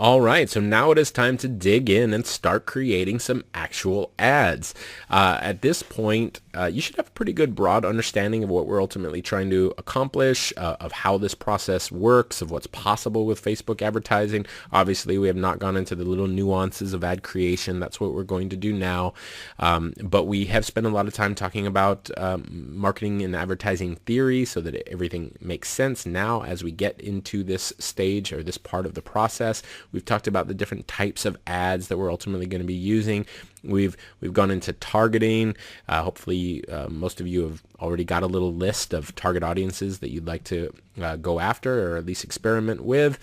All right, so now it is time to dig in and start creating some actual ads. At this point, you should have a pretty good broad understanding of what we're ultimately trying to accomplish, of how this process works, of what's possible with Facebook advertising. Obviously, we have not gone into the little nuances of ad creation. That's what we're going to do now. But we have spent a lot of time talking about marketing and advertising theory so that everything makes sense. Now, as we get into this stage or this part of the process, we've talked about the different types of ads that we're ultimately going to be using. We've gone into targeting. Hopefully, most of you have already got a little list of target audiences that you'd like to go after or at least experiment with.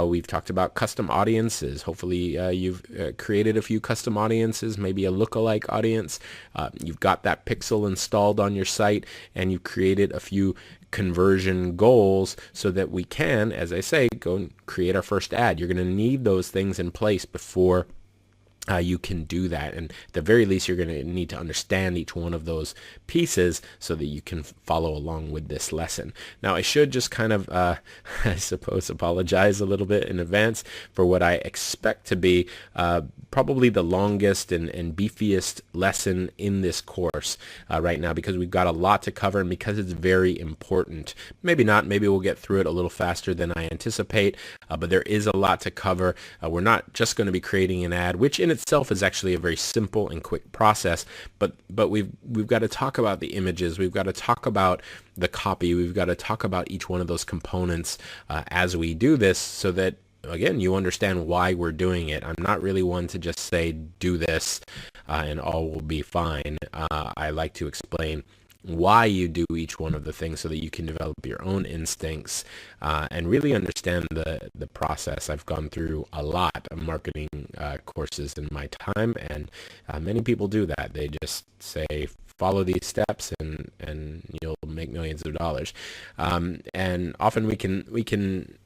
We've talked about custom audiences. Hopefully, you've created a few custom audiences, maybe a lookalike audience. You've got that pixel installed on your site, and you've created a few conversion goals so that we can, as I say, go and create our first ad. You're going to need those things in place before you can do that, and at the very least you're going to need to understand each one of those pieces so that you can follow along with this lesson. Now I should just kind of I suppose apologize a little bit in advance for what I expect to be probably the longest and beefiest lesson in this course right now, because we've got a lot to cover and because it's very important. Maybe not, maybe we'll get through it a little faster than I anticipate, but there is a lot to cover. We're not just going to be creating an ad, which in itself is actually a very simple and quick process, but we've got to talk about the images, we've got to talk about the copy, we've got to talk about each one of those components as we do this, so that again you understand why we're doing it. I'm not really one to just say do this and all will be fine. I like to explain why you do each one of the things so that you can develop your own instincts and really understand the process. I've gone through a lot of marketing courses in my time, and many people do that. They just say follow these steps and you'll make millions of dollars. And often we can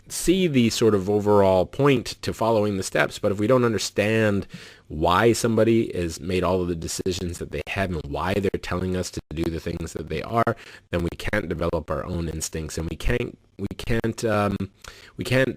see the sort of overall point to following the steps, but if we don't understand why somebody has made all of the decisions that they have and why they're telling us to do the things that they are, then we can't develop our own instincts, and we can't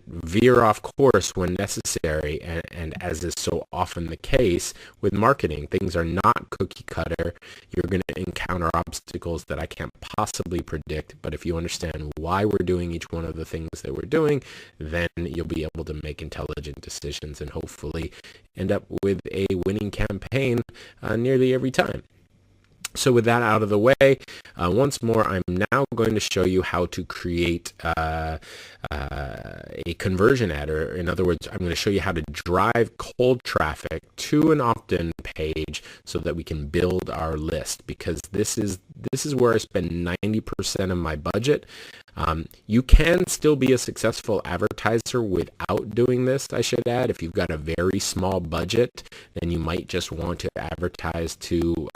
veer off course when necessary. And as is so often the case with marketing, things are not cookie cutter. You're going to encounter obstacles that I can't possibly predict, but if you understand why we're doing each one of the things that we're doing, then you'll be able to make intelligent decisions and hopefully end up with a winning campaign nearly every time. So with that out of the way, once more, I'm now going to show you how to create a conversion ad, or in other words, I'm going to show you how to drive cold traffic to an opt-in page so that we can build our list, because this is where I spend 90% of my budget. You can still be a successful advertiser without doing this, I should add. If you've got a very small budget, then you might just want to advertise to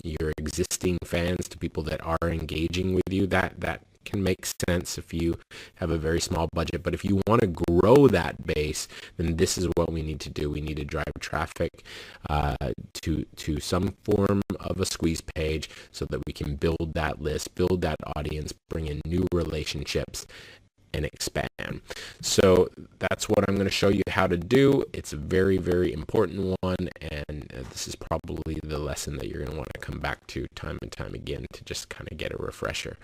your existing fans, to people that are engaging with you. That can make sense if you have a very small budget. But if you want to grow that base, then this is what we need to do. We need to drive traffic to some form of a squeeze page so that we can build that list, build that audience, bring in new relationships, and expand. So that's what I'm going to show you how to do. It's a very, very important one, and this is probably the lesson that you're going to want to come back to time and time again to just kind of get a refresher.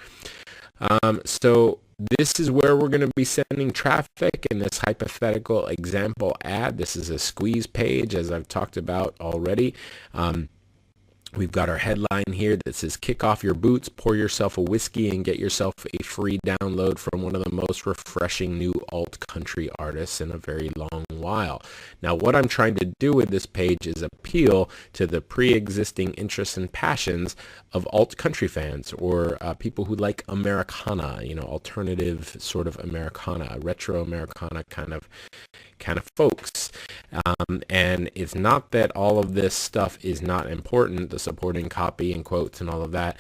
So this is where we're going to be sending traffic in this hypothetical example ad. This is a squeeze page, as I've talked about already. We've got our headline here that says, kick off your boots, pour yourself a whiskey, and get yourself a free download from one of the most refreshing new alt country artists in a very long while. Now, what I'm trying to do with this page is appeal to the pre-existing interests and passions of alt country fans, or people who like Americana, alternative sort of Americana, retro Americana kind of folks. And it's not that all of this stuff is not important, the supporting copy and quotes and all of that.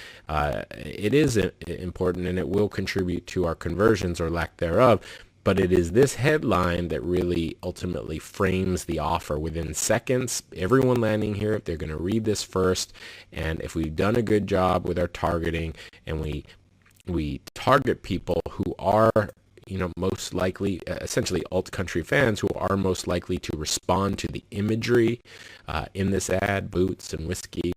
It is important, and it will contribute to our conversions or lack thereof. But it is this headline that really ultimately frames the offer. Within seconds, everyone landing here, if they're going to read this first, and if we've done a good job with our targeting, and we target people who are most likely, essentially alt country fans who are most likely to respond to the imagery in this ad, boots and whiskey.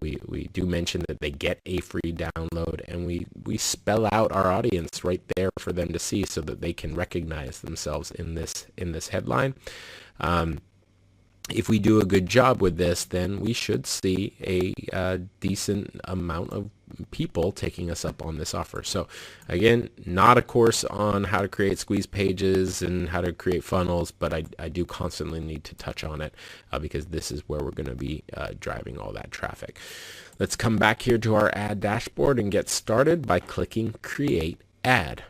We do mention that they get a free download, and we spell out our audience right there for them to see so that they can recognize themselves in this headline. If we do a good job with this, then we should see a decent amount of people taking us up on this offer. So again, not a course on how to create squeeze pages and how to create funnels, but I do constantly need to touch on it because this is where we're going to be driving all that traffic. Let's come back here to our ad dashboard and get started by clicking Create Ad.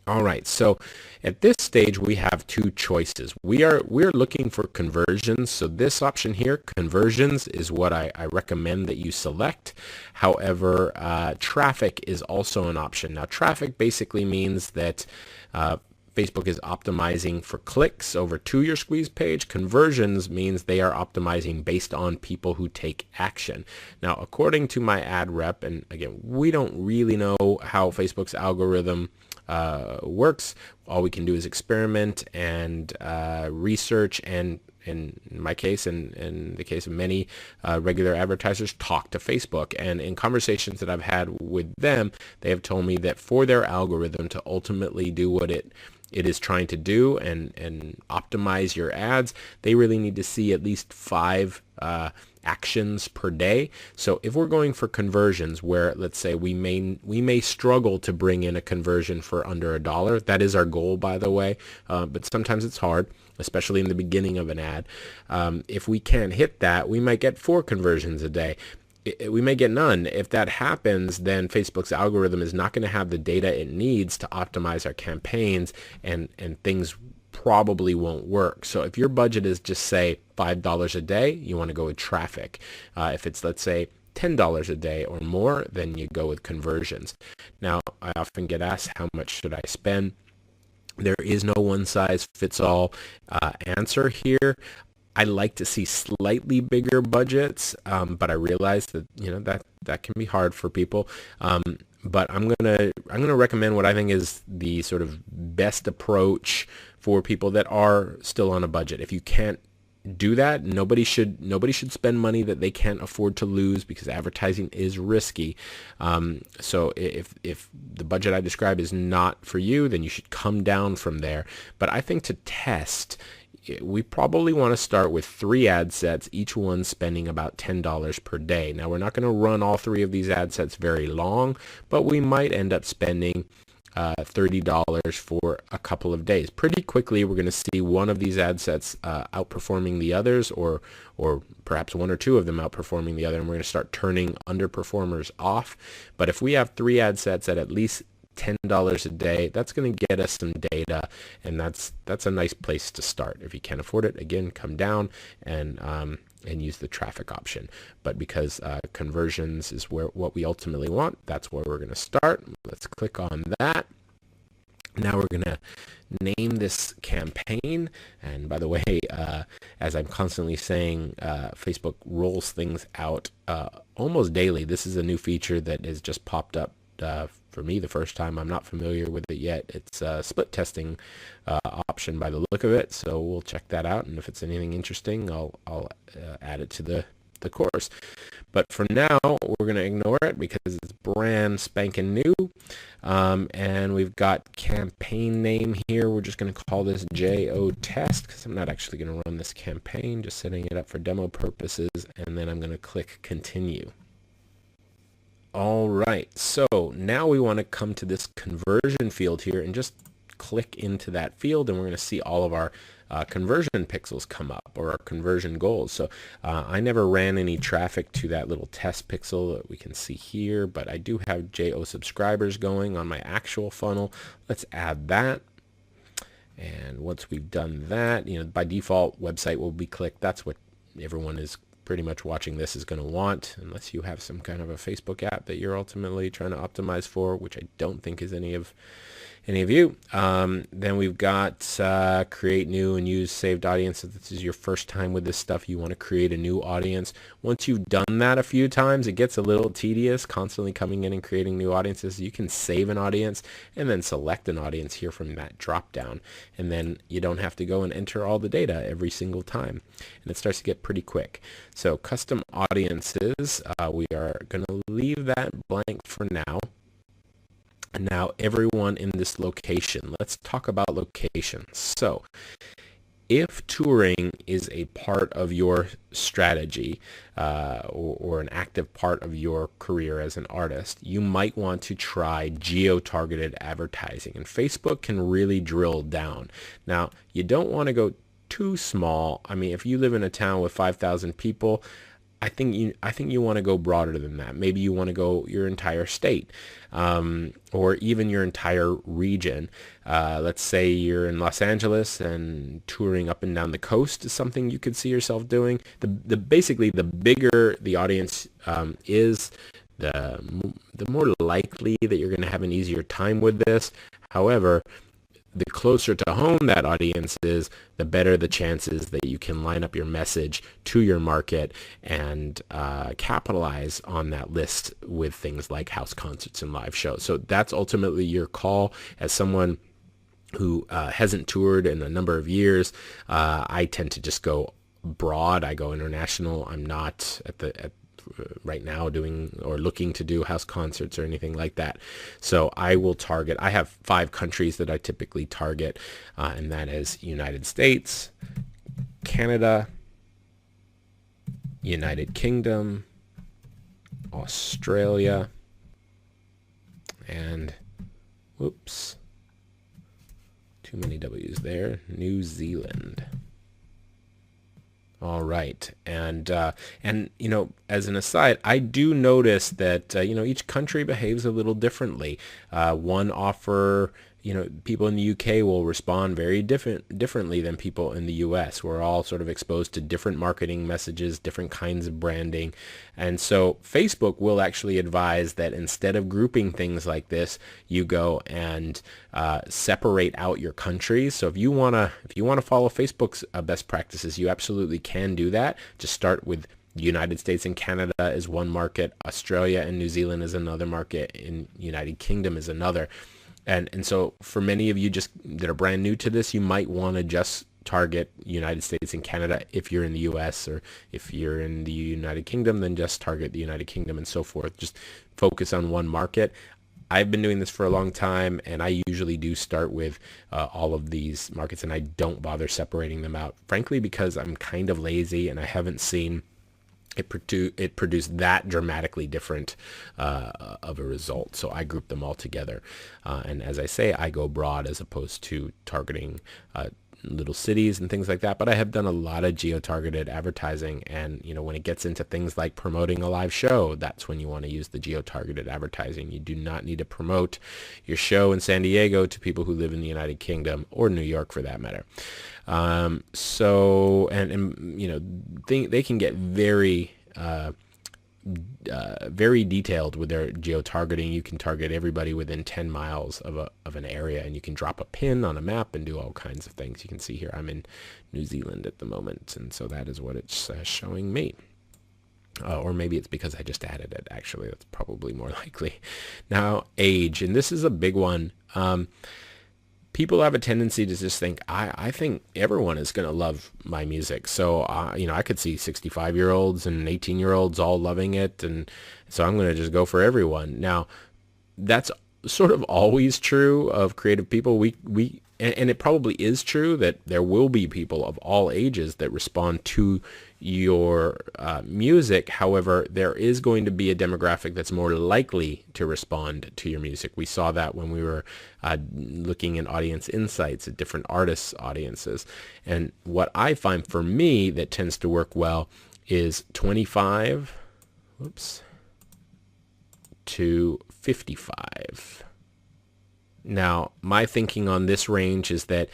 All right, so at this stage we have two choices. We're looking for conversions. So this option here, conversions, is what I recommend that you select. However, traffic is also an option. Now, traffic basically means that Facebook is optimizing for clicks over to your squeeze page. Conversions means they are optimizing based on people who take action. Now, according to my ad rep, and again, we don't really know how Facebook's algorithm works. All we can do is experiment and research, and in my case, and in the case of many regular advertisers, talk to Facebook. And in conversations that I've had with them, they have told me that for their algorithm to ultimately do what it is trying to do and optimize your ads, they really need to see at least 5 actions per day. So if we're going for conversions where, let's say, we may struggle to bring in a conversion for under $1, that is our goal, by the way, but sometimes it's hard, especially in the beginning of an ad. If we can't hit that, we might get 4 conversions a day. We may get none. If that happens, then Facebook's algorithm is not going to have the data it needs to optimize our campaigns, and things probably won't work. So if your budget is just, say, $5 a day, you want to go with traffic. If it's, let's say, $10 a day or more, then you go with conversions. Now, I often get asked, how much should I spend? There is no one-size-fits-all answer here. I like to see slightly bigger budgets, but I realize that that can be hard for people. But I'm gonna recommend what I think is the sort of best approach for people that are still on a budget. If you can't do that, nobody should spend money that they can't afford to lose, because advertising is risky. So if the budget I describe is not for you, then you should come down from there. But I think to test, we probably want to start with 3 ad sets, each one spending about $10 per day. Now, we're not going to run all 3 of these ad sets very long, but we might end up spending $30 for a couple of days. Pretty quickly, we're going to see one of these ad sets outperforming the others, or perhaps 1 or 2 of them outperforming the other, and we're going to start turning underperformers off. But if we have 3 ad sets at least $10 a day, that's going to get us some data, and that's a nice place to start. If you can't afford it, again, come down and use the traffic option. But because conversions is what we ultimately want, that's where we're going to start. Let's click on that. Now we're going to name this campaign. And by the way, as I'm constantly saying, Facebook rolls things out almost daily. This is a new feature that has just popped up for me the first time. I'm not familiar with it yet. It's a split testing option by the look of it, so we'll check that out, and if it's anything interesting, I'll add it to the course. But for now, we're going to ignore it because it's brand spanking new. And we've got campaign name here. We're just going to call this JO test, because I'm not actually going to run this campaign, just setting it up for demo purposes, and then I'm going to click continue. All right, so now we want to come to this conversion field here and just click into that field, and we're going to see all of our conversion pixels come up, or our conversion goals. So I never ran any traffic to that little test pixel that we can see here, but I do have JO subscribers going on my actual funnel. Let's add that. And once we've done that, by default, website will be clicked. That's what everyone is pretty much watching this is going to want, unless you have some kind of a Facebook app that you're ultimately trying to optimize for, which I don't think is any of any of you. Then we've got create new and use saved audience. If this is your first time with this stuff, you want to create a new audience. Once you've done that a few times, it gets a little tedious constantly coming in and creating new audiences. You can save an audience and then select an audience here from that drop down. And then you don't have to go and enter all the data every single time. And it starts to get pretty quick. So custom audiences, we are going to leave that blank for now. Now, everyone in this location, let's talk about locations. So if touring is a part of your strategy or an active part of your career as an artist, you might want to try geo-targeted advertising. And Facebook can really drill down. Now, you don't want to go too small. I mean, if you live in a town with 5,000 people, I think you want to go broader than that. Maybe you want to go your entire state, or even your entire region. Let's say you're in Los Angeles and touring up and down the coast is something you could see yourself doing. Basically, the bigger the audience is, the more likely that you're going to have an easier time with this. However, the closer to home that audience is, the better the chances that you can line up your message to your market and capitalize on that list with things like house concerts and live shows. So that's ultimately your call. As someone who hasn't toured in a number of years, I tend to just go broad. I go international. I'm not at right now doing or looking to do house concerts or anything like that. So I will target, I have 5 countries that I typically target, and that is United States, Canada, United Kingdom, Australia, and whoops, too many W's there, New Zealand. All right, and you know, as an aside, I do notice that you know, each country behaves a little differently. One offer, you know, people in the UK will respond very differently than people in the US. We're all sort of exposed to different marketing messages, different kinds of branding, and so Facebook will actually advise that instead of grouping things like this, you go and separate out your countries. So if you wanna follow Facebook's best practices, you absolutely can do that. Just start with United States and Canada is one market, Australia and New Zealand is another market, and United Kingdom is another. And so for many of you just that are brand new to this, you might want to just target United States and Canada. If you're in the US, or if you're in the United Kingdom, then just target the United Kingdom and so forth. Just focus on one market. I've been doing this for a long time, and I usually do start with all of these markets, and I don't bother separating them out, frankly, because I'm kind of lazy and I haven't seen it produced that dramatically different of a result. So I group them all together. And as I say, I go broad as opposed to targeting little cities and things like that. But I have done a lot of geo-targeted advertising. And, you know, when it gets into things like promoting a live show, that's when you want to use the geo-targeted advertising. You do not need to promote your show in San Diego to people who live in the United Kingdom, or New York for that matter. So, and you know, they can get very detailed with their geo-targeting. You can target everybody within 10 miles of an area, and you can drop a pin on a map and do all kinds of things. You can see here I'm in New Zealand at the moment, and so that is what it's showing me. Or maybe it's because I just added it, actually. That's probably more likely. Now, age, and this is a big one. People have a tendency to just think, I think everyone is going to love my music. So, you know, I could see 65-year-olds and 18-year-olds all loving it, and so I'm going to just go for everyone. Now, that's sort of always true of creative people. And it probably is true that there will be people of all ages that respond to your music. However, there is going to be a demographic that's more likely to respond to your music. We saw that when we were looking at audience insights at different artists' audiences. And what I find for me that tends to work well is 25 to 55. Now, my thinking on this range is that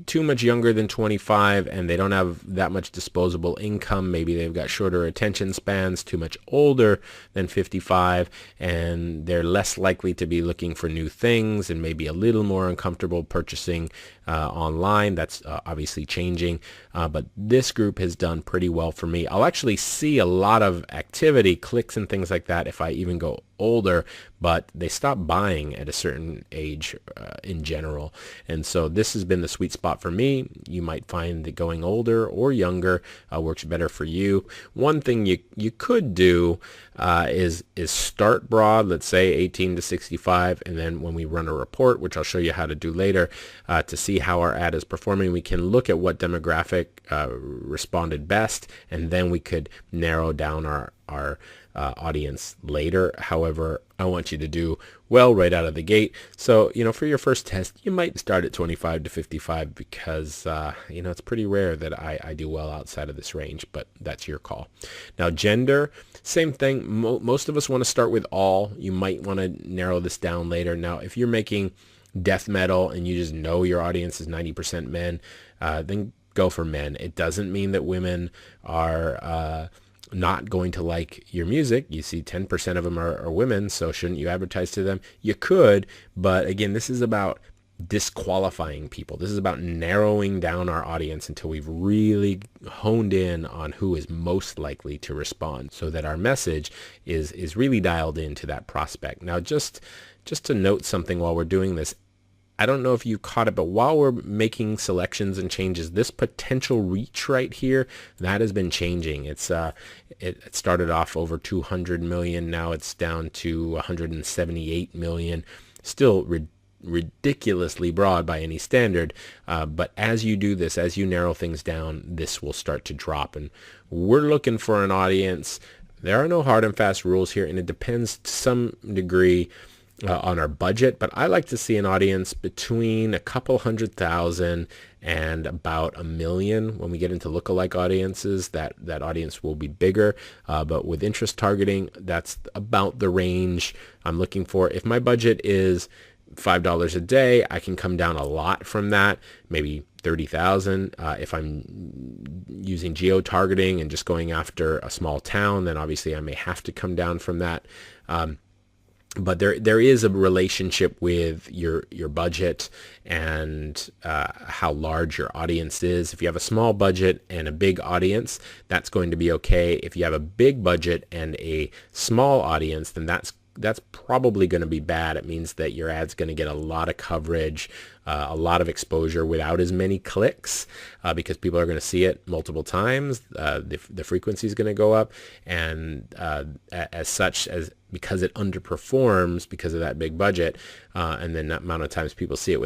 too much younger than 25 and they don't have that much disposable income. Maybe they've got shorter attention spans, too much older than 55, and they're less likely to be looking for new things and maybe a little more uncomfortable purchasing online. That's obviously changing, but this group has done pretty well for me. I'll actually see a lot of activity, clicks and things like that if I even go older, but they stop buying at a certain age in general. And so this has been the sweet spot for me. You might find that going older or younger works better for you. One thing you could do is start broad, let's say 18 to 65, and then when we run a report, which I'll show you how to do later, to see how our ad is performing, we can look at what demographic responded best, and then we could narrow down our audience later. However, I want you to do well right out of the gate. So, for your first test, you might start at 25 to 55 because, it's pretty rare that I do well outside of this range, but that's your call. Now, gender, same thing. Most of us want to start with all. You might want to narrow this down later. Now, if you're making death metal and you just know your audience is 90% men, then go for men. It doesn't mean that women are not going to like your music. You see 10% of them are women, so shouldn't you advertise to them? You could, but again, this is about disqualifying people. This is about narrowing down our audience until we've really honed in on who is most likely to respond, so that our message is really dialed into that prospect. Now, just to note something while we're doing this, I don't know if you caught it, but while we're making selections and changes, this potential reach right here, that has been changing. It started off over 200 million. Now it's down to 178 million. Still ridiculously broad by any standard. But as you do this, as you narrow things down, this will start to drop. And we're looking for an audience. There are no hard and fast rules here, and it depends to some degree on our budget, but I like to see an audience between a couple 100,000 and about 1 million. When we get into lookalike audiences, that audience will be bigger, but with interest targeting, that's about the range I'm looking for. If my budget is $5 a day, I can come down a lot from that, maybe 30,000. If I'm using geo-targeting and just going after a small town, then obviously I may have to come down from that. But there is a relationship with your budget and how large your audience is. If you have a small budget and a big audience, that's going to be okay. If you have a big budget and a small audience, then that's probably going to be bad. It means that your ad's going to get a lot of coverage, a lot of exposure without as many clicks, because people are going to see it multiple times. The frequency is going to go up, and as such, because it underperforms because of that big budget, and then that amount of times people see it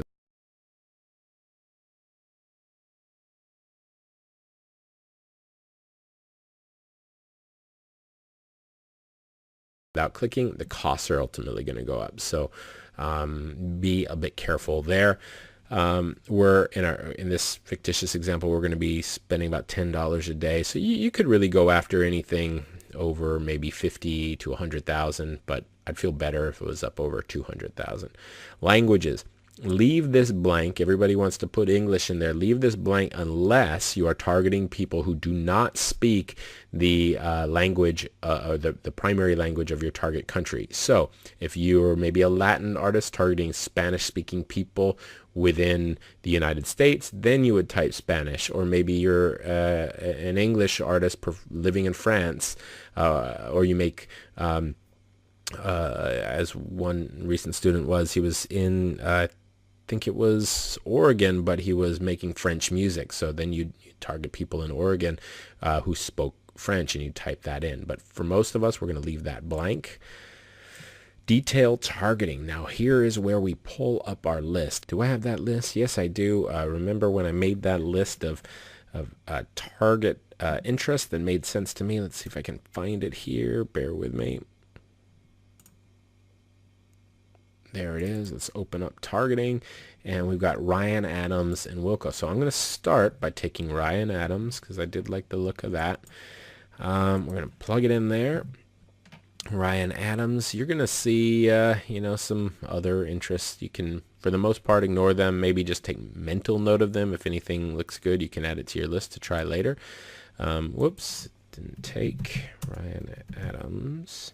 without clicking, the costs are ultimately going to go up. So be a bit careful there. We're in this fictitious example, we're going to be spending about $10 a day. So you could really go after anything over maybe 50 to 100,000, but I'd feel better if it was up over 200,000. Languages. Leave this blank. Everybody wants to put English in there. Leave this blank unless you are targeting people who do not speak the language or the primary language of your target country. So if you're maybe a Latin artist targeting Spanish-speaking people within the United States, then you would type Spanish. Or maybe you're an English artist living in France, or you make... as one recent student was, he was in, I think it was Oregon, but he was making French music. So then you target people in Oregon who spoke French, and you type that in. But for most of us, we're going to leave that blank. Detailed targeting. Now here is where we pull up our list. Do I have that list? Yes, I do. Remember when I made that list of target interest that made sense to me? Let's see if I can find it here. Bear with me. There it is. Let's open up targeting, and we've got Ryan Adams and Wilco. So I'm going to start by taking Ryan Adams because I did like the look of that. We're going to plug it in there. Ryan Adams. You're going to see, some other interests you can for the most part, ignore them. Maybe just take mental note of them. If anything looks good, you can add it to your list to try later. Whoops, didn't take Ryan Adams.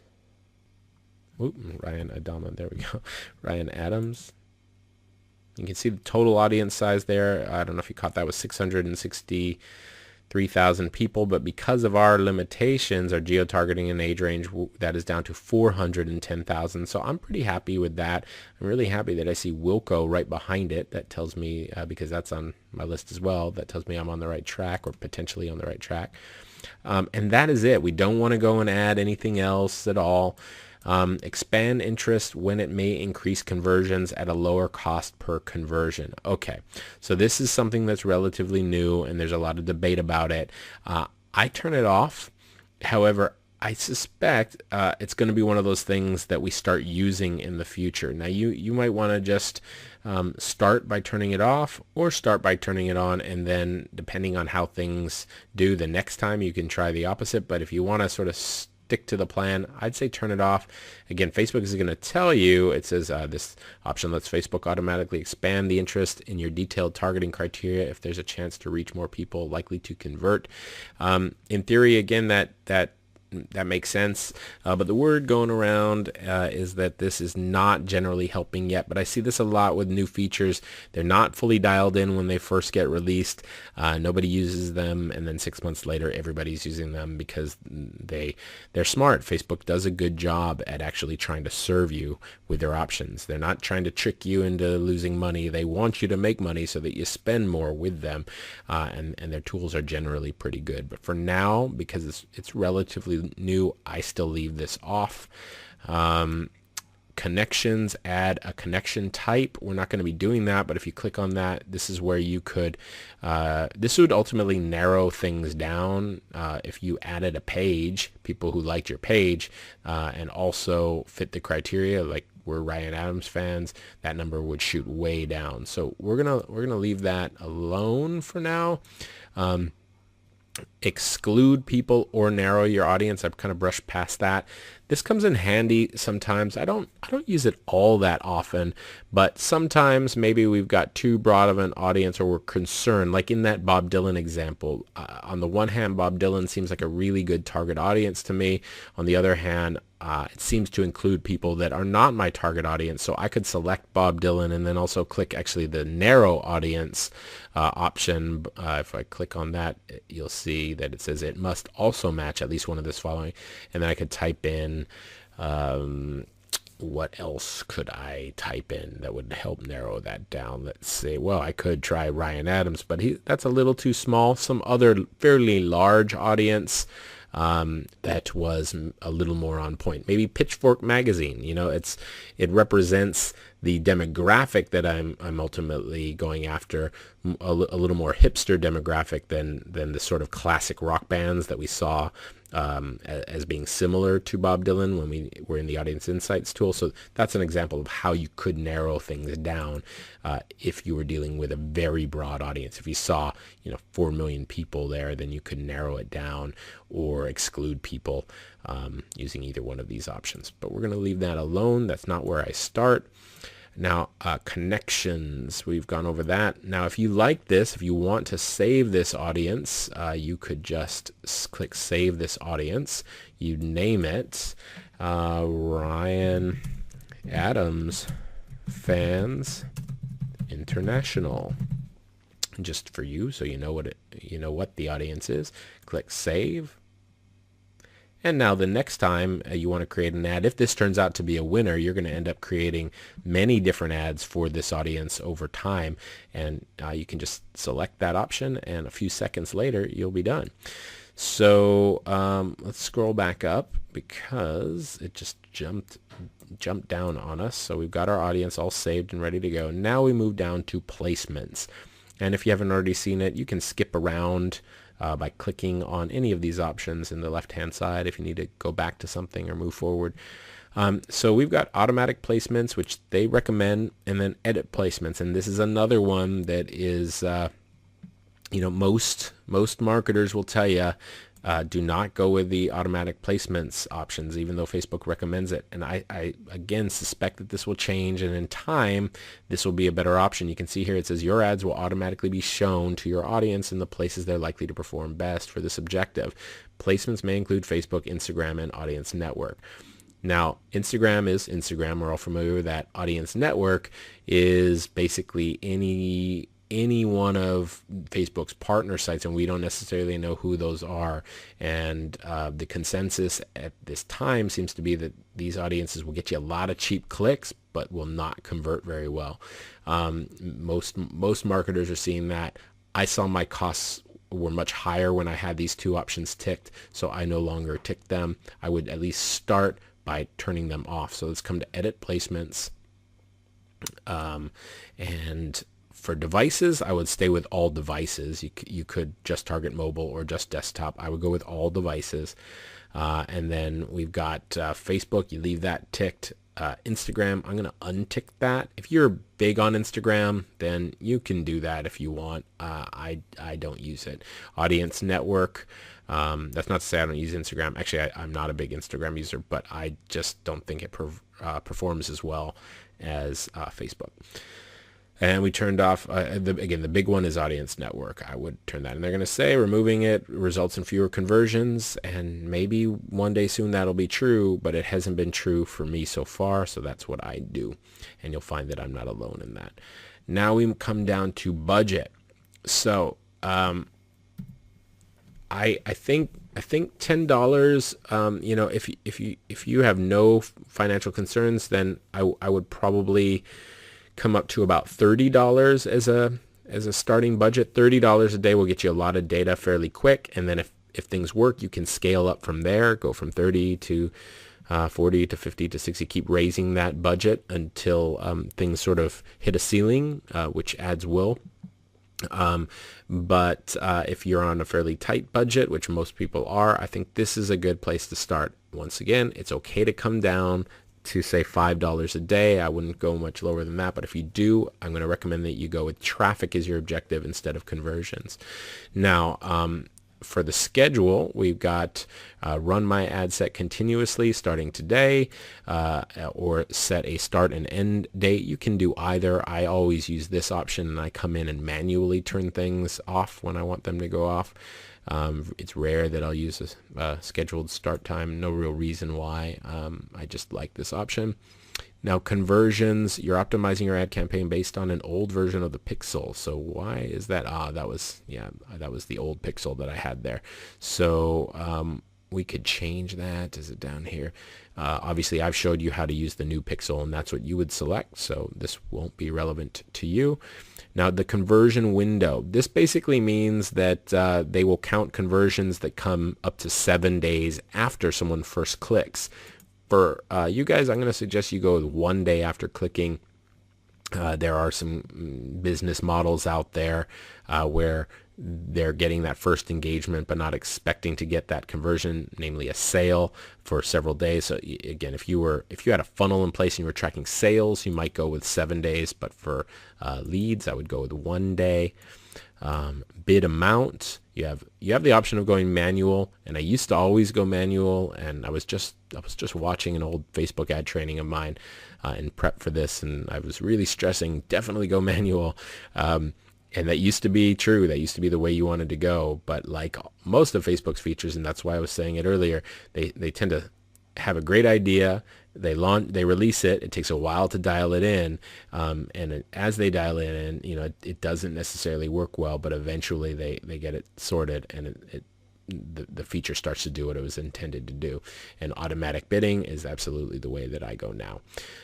Oop, Ryan Adama, there we go. Ryan Adams. You can see the total audience size there. I don't know if you caught that, was 663,000 people, but because of our limitations, our geo-targeting and age range, that is down to 410,000. So I'm pretty happy with that. I'm really happy that I see Wilco right behind it. That tells me, because that's on my list as well, that tells me I'm on the right track, or potentially on the right track. And that is it. We don't want to go and add anything else at all. Expand interest when it may increase conversions at a lower cost per conversion. Okay, so this is something that's relatively new, and there's a lot of debate about it. I turn it off. However, I suspect it's going to be one of those things that we start using in the future. Now, you might want to just start by turning it off, or start by turning it on, and then depending on how things do the next time, you can try the opposite. But if you want to sort of stick to the plan, I'd say turn it off. Again, Facebook is going to tell you, it says this option lets Facebook automatically expand the interest in your detailed targeting criteria if there's a chance to reach more people likely to convert. In theory, again, that makes sense, but the word going around is that this is not generally helping yet. But I see this a lot with new features. They're not fully dialed in when they first get released. Nobody uses them, and then 6 months later everybody's using them because they're smart. Facebook does a good job at actually trying to serve you with their options. They're not trying to trick you into losing money. They want you to make money so that you spend more with them, and their tools are generally pretty good. But for now, because it's relatively new, I still leave this off. Connections, add a connection type. We're not going to be doing that, but if you click on that, this is where you could, this would ultimately narrow things down. If you added a page, people who liked your page, and also fit the criteria, like we're Ryan Adams fans, that number would shoot way down. So we're gonna leave that alone for now. Exclude people or narrow your audience. I've kind of brushed past that. This comes in handy sometimes. I don't use it all that often, but sometimes maybe we've got too broad of an audience, or we're concerned, like in that Bob Dylan example. On the one hand, Bob Dylan seems like a really good target audience to me. On the other hand, it seems to include people that are not my target audience. So I could select Bob Dylan and then also click actually the narrow audience option. If I click on that, you'll see that it says it must also match at least one of this following. And then I could type in, what else could I type in that would help narrow that down? Let's say, well, I could try Ryan Adams, but that's a little too small. Some other fairly large audience that was a little more on point. Maybe Pitchfork magazine. It represents the demographic that I'm ultimately going after, a little more hipster demographic than the sort of classic rock bands that we saw as being similar to Bob Dylan when we were in the Audience Insights tool. So that's an example of how you could narrow things down if you were dealing with a very broad audience. If you saw 4 million people there, then you could narrow it down or exclude people using either one of these options. But we're going to leave that alone. That's not where I start. Now, connections, we've gone over that. Now, if you like this, if you want to save this audience, you could just click Save This Audience. You name it Ryan Adams Fans International, just for you, so you know what the audience is. Click Save. And now the next time you want to create an ad, if this turns out to be a winner, you're going to end up creating many different ads for this audience over time. And you can just select that option, and a few seconds later, you'll be done. So let's scroll back up because it just jumped down on us. So we've got our audience all saved and ready to go. Now we move down to placements. And if you haven't already seen it, you can skip around by clicking on any of these options in the left-hand side if you need to go back to something or move forward. So we've got automatic placements, which they recommend, and then edit placements. And this is another one that is, most marketers will tell you Do not go with the automatic placements options, even though Facebook recommends it. And I again suspect that this will change, and in time, this will be a better option. You can see here it says your ads will automatically be shown to your audience in the places they're likely to perform best for this objective. Placements may include Facebook, Instagram, and Audience Network. Now, Instagram is Instagram. We're all familiar with that. Audience Network is basically any one of Facebook's partner sites, and we don't necessarily know who those are. And the consensus at this time seems to be that these audiences will get you a lot of cheap clicks, but will not convert very well. Most marketers are seeing that. I saw my costs were much higher when I had these two options ticked, so I no longer tick them. I would at least start by turning them off. So let's come to edit placements, and for devices, I would stay with all devices. You could just target mobile or just desktop. I would go with all devices. And then we've got Facebook. You leave that ticked. Instagram, I'm going to untick that. If you're big on Instagram, then you can do that if you want. I don't use it. Audience Network. That's not to say I don't use Instagram. Actually, I'm not a big Instagram user, but I just don't think it performs as well as Facebook. And we turned off, again, the big one is Audience Network. I would turn that. And they're going to say removing it results in fewer conversions. And maybe one day soon that'll be true, but it hasn't been true for me so far. So that's what I do. And you'll find that I'm not alone in that. Now we come down to budget. So I think $10, if you have no financial concerns, then I would probably come up to about $30 as a starting budget. $30 a day will get you a lot of data fairly quick, and then if things work, you can scale up from there, go from 30 to 40 to 50 to 60, keep raising that budget until things sort of hit a ceiling, which ads will. But if you're on a fairly tight budget, which most people are, I think this is a good place to start. Once again, it's okay to come down to say $5 a day. I wouldn't go much lower than that, but if you do, I'm going to recommend that you go with traffic as your objective instead of conversions. Now, for the schedule, we've got run my ad set continuously starting today, or set a start and end date. You can do either. I always use this option, and I come in and manually turn things off when I want them to go off. It's rare that I'll use a scheduled start time. No real reason why. I just like this option. Now, conversions, you're optimizing your ad campaign based on an old version of the pixel. So why is that? That was the old pixel that I had there. So we could change that. Is it down here? Obviously, I've showed you how to use the new pixel, and that's what you would select. So this won't be relevant to you. Now, the conversion window. This basically means that they will count conversions that come up to 7 days after someone first clicks. For you guys, I'm going to suggest you go with 1 day after clicking. There are some business models out there where they're getting that first engagement but not expecting to get that conversion, namely a sale, for several days. So again, if you had a funnel in place and you were tracking sales, you might go with 7 days, but for leads, I would go with 1 day. Bid amount, you have the option of going manual, and I used to always go manual, and I was just watching an old Facebook ad training of mine in prep for this, and I was really stressing definitely go manual. And that used to be true. That used to be the way you wanted to go. But like most of Facebook's features, and that's why I was saying it earlier, they tend to have a great idea. They release it. It takes a while to dial it in, as they dial it in, it doesn't necessarily work well. But eventually, they get it sorted, and the feature starts to do what it was intended to do. And automatic bidding is absolutely the way that I go now.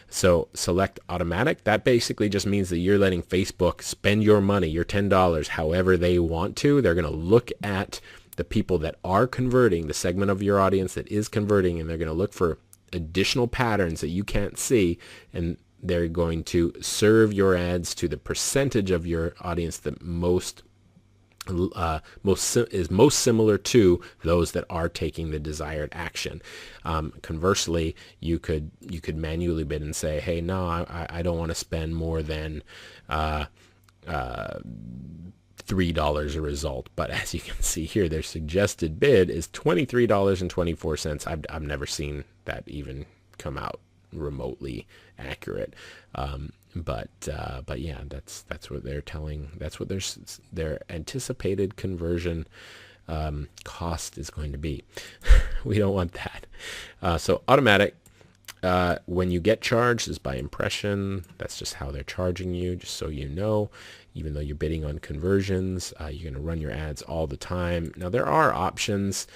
So select automatic. That basically just means that you're letting Facebook spend your money, your $10, however they want to. They're going to look at the people that are converting, the segment of your audience that is converting, and they're going to look for additional patterns that you can't see, and they're going to serve your ads to the percentage of your audience that is most similar to those that are taking the desired action. Conversely, you could manually bid and say, hey, no, I don't want to spend more than $3 a result. But as you can see here, their suggested bid is $23.24. I've never seen that even come out remotely accurate. But yeah, that's what they're telling. That's what their anticipated conversion cost is going to be. We don't want that. So automatic. When you get charged is by impression. That's just how they're charging you, just so you know. Even though you're bidding on conversions, you're going to run your ads all the time. Now, there are options.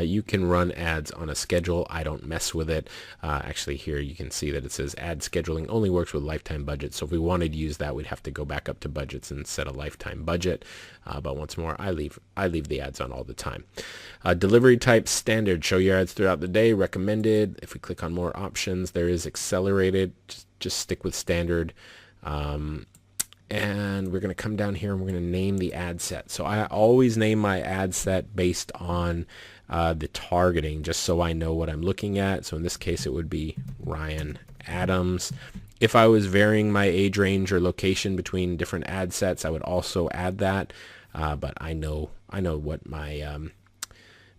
You can run ads on a schedule. I don't mess with it. Actually, here you can see that it says ad scheduling only works with lifetime budgets. So if we wanted to use that, we'd have to go back up to budgets and set a lifetime budget. But once more, I leave the ads on all the time. Delivery type standard. Show your ads throughout the day. Recommended. If we click on more options, there is accelerated. Just stick with standard. And we're going to come down here and we're going to name the ad set. So I always name my ad set based on the targeting, just so I know what I'm looking at. So in this case, it would be Ryan Adams. If I was varying my age range or location between different ad sets, I would also add that. But I know what my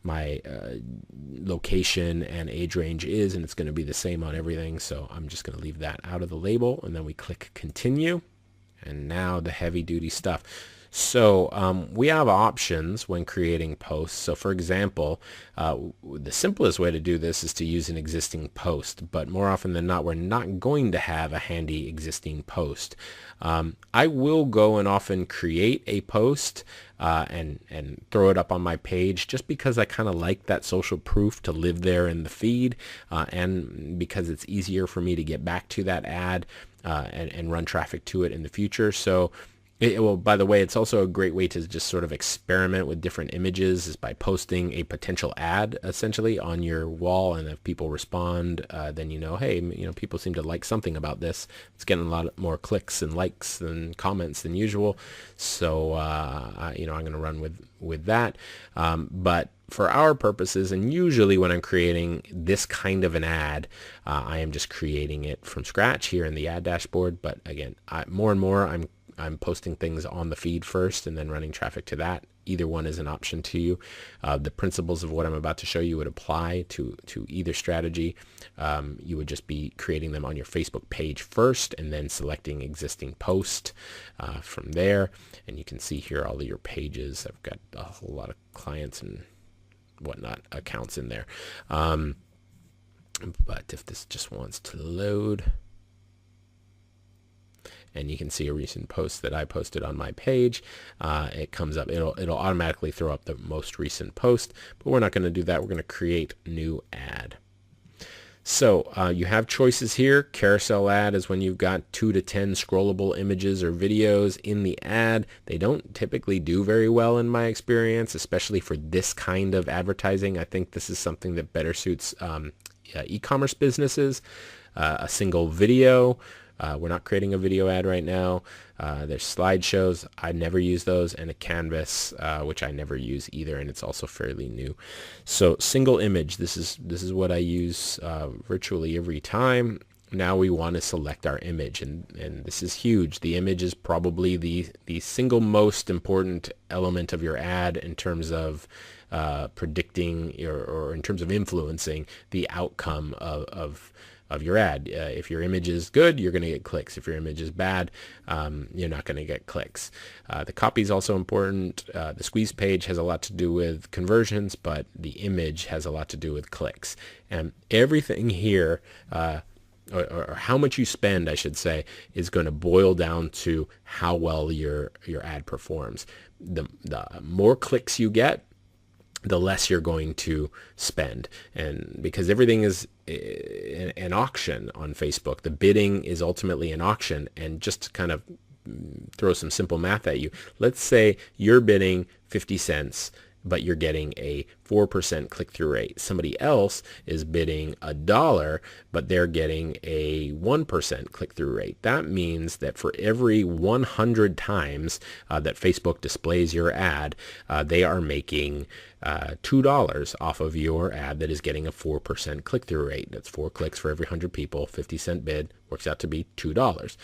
my location and age range is, and it's going to be the same on everything. So I'm just going to leave that out of the label, and then we click continue. And now the heavy duty stuff. So we have options when creating posts. So for example, the simplest way to do this is to use an existing post, but more often than not, we're not going to have a handy existing post. I will go and often create a post and throw it up on my page, just because I kind of like that social proof to live there in the feed, and because it's easier for me to get back to that ad and run traffic to it in the future. So well, by the way, it's also a great way to just sort of experiment with different images, is by posting a potential ad essentially on your wall, and if people respond, then hey, people seem to like something about this. It's getting a lot more clicks and likes and comments than usual. So I'm going to run with that. But for our purposes, and usually when I'm creating this kind of an ad, I am just creating it from scratch here in the ad dashboard. But again, more and more I'm posting things on the feed first and then running traffic to that. Either one is an option to you. The principles of what I'm about to show you would apply to either strategy. You would just be creating them on your Facebook page first and then selecting existing post from there. And you can see here all of your pages. I've got a whole lot of clients and whatnot accounts in there. But if this just wants to load, and you can see a recent post that I posted on my page. It comes up. It'll automatically throw up the most recent post, but we're not going to do that. We're going to create new ad. So you have choices here. Carousel ad is when you've got 2 to 10 scrollable images or videos in the ad. They don't typically do very well in my experience, especially for this kind of advertising. I think this is something that better suits e-commerce businesses. A single video. We're not creating a video ad right now. There's slideshows. I never use those, and a canvas, which I never use either, and it's also fairly new. So single image. This is what I use virtually every time. Now we want to select our image, and this is huge. The image is probably the single most important element of your ad in terms of predicting or in terms of influencing the outcome of your ad. If your image is good, you're going to get clicks. If your image is bad, you're not going to get clicks. The copy is also important. The squeeze page has a lot to do with conversions, but the image has a lot to do with clicks. And everything here, or how much you spend, I should say, is going to boil down to how well your ad performs. The more clicks you get, the less you're going to spend. And because everything is an auction on Facebook, the bidding is ultimately an auction. And just to kind of throw some simple math at you, let's say you're bidding 50 cents, but you're getting a 4% click-through rate. Somebody else is bidding $1, but they're getting a 1% click-through rate. That means that for every 100 times that Facebook displays your ad, they are making $2 off of your ad that is getting a 4% click-through rate. That's 4 clicks for every 100 people. 50-cent bid works out to be $2.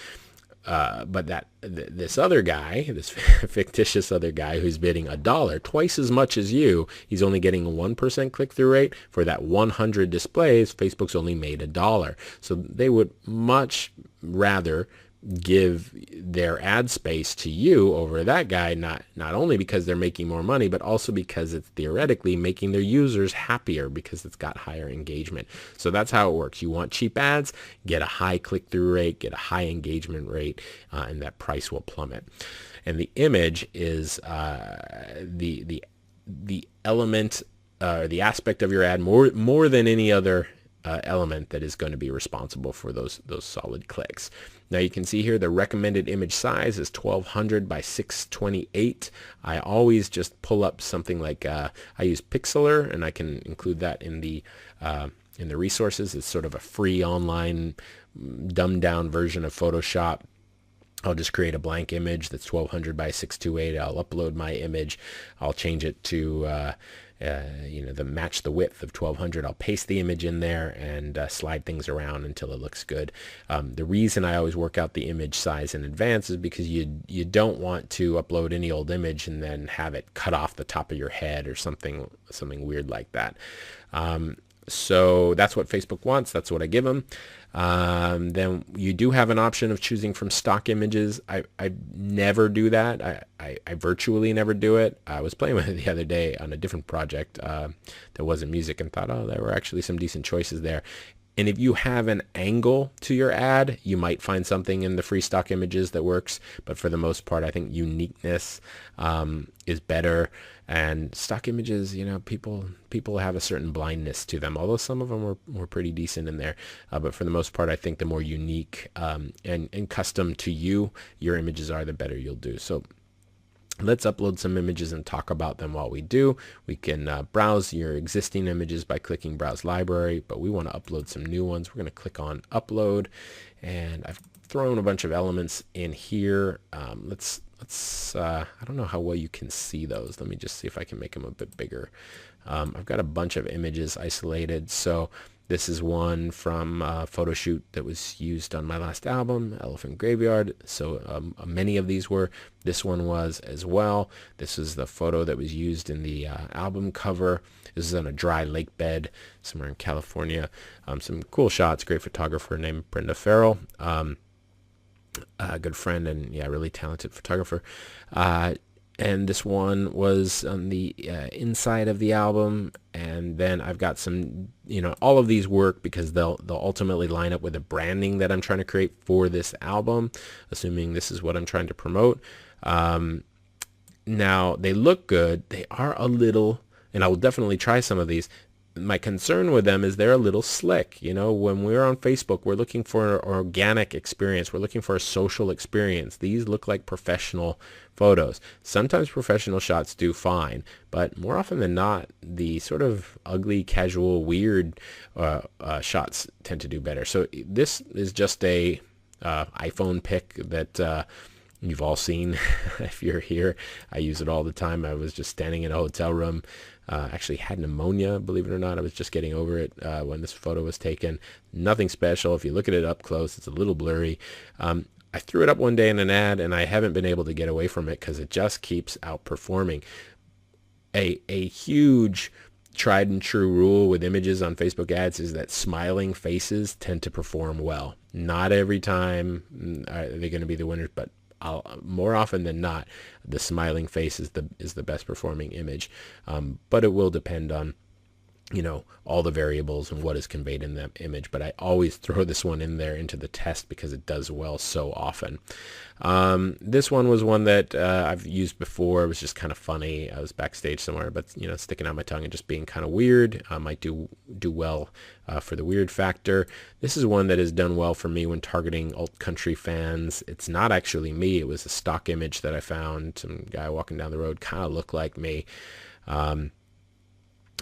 but this other guy, this fictitious other guy who's bidding $1, twice as much as you, he's only getting a 1% click-through rate. For that 100 displays, Facebook's only made $1. So they would much rather give their ad space to you over that guy, not only because they're making more money, but also because it's theoretically making their users happier because it's got higher engagement. So that's how it works. You want cheap ads, get a high click-through rate, get a high engagement rate, and that price will plummet. And the image is the element or the aspect of your ad more than any other element that is going to be responsible for those solid clicks. Now you can see here the recommended image size is 1200 by 628. I always just pull up something like I use Pixlr, and I can include that in the resources. It's sort of a free online dumbed down version of Photoshop. I'll just create a blank image that's 1200 by 628. I'll upload my image. I'll change it to match the width of 1200. I'll paste the image in there and slide things around until it looks good. The reason I always work out the image size in advance is because you don't want to upload any old image and then have it cut off the top of your head or something weird like that. So that's what Facebook wants. That's what I give them. Then you do have an option of choosing from stock images. I never do that. I virtually never do it. I was playing with it the other day on a different project that wasn't music and thought, oh, there were actually some decent choices there. And if you have an angle to your ad, you might find something in the free stock images that works. But for the most part, I think uniqueness is better. And stock images, people have a certain blindness to them, although some of them were pretty decent in there. But for the most part, I think the more unique and custom to you your images are, the better you'll do. So let's upload some images and talk about them while we do. We can browse your existing images by clicking Browse Library, but we want to upload some new ones. We're going to click on Upload, and I've thrown a bunch of elements in here. Let's I don't know how well you can see those. Let me just see if I can make them a bit bigger. I've got a bunch of images isolated. So this is one from a photo shoot that was used on my last album, Elephant Graveyard. So many of these were. This one was as well. This is the photo that was used in the album cover. This is on a dry lake bed somewhere in California. Some cool shots, great photographer named Brenda Farrell. A good friend and really talented photographer. And this one was on the inside of the album. And then I've got some, all of these work because they'll ultimately line up with the branding that I'm trying to create for this album, assuming this is what I'm trying to promote. Now they look good. They are a little, and I will definitely try some of these. My concern with them is they're a little slick. When we're on Facebook, we're looking for an organic experience. We're looking for a social experience. These look like professional photos. Sometimes professional shots do fine, but more often than not, the sort of ugly, casual, weird shots tend to do better. So this is just a iPhone pic that you've all seen if you're here. I use it all the time. I was just standing in a hotel room. Actually had pneumonia, believe it or not. I was just getting over it when this photo was taken. Nothing special. If you look at it up close, it's a little blurry. I threw it up one day in an ad, and I haven't been able to get away from it because it just keeps outperforming. A huge tried and true rule with images on Facebook ads is that smiling faces tend to perform well. Not every time are they going to be the winners, but more often than not, the smiling face is the best performing image. But it will depend on, all the variables and what is conveyed in that image. But I always throw this one in there into the test because it does well so often. This one was one that I've used before. It was just kind of funny. I was backstage somewhere, but sticking out my tongue and just being kind of weird. Might do well for the weird factor. This is one that has done well for me when targeting alt country fans. It's not actually me. It was a stock image that I found. Some guy walking down the road kind of looked like me.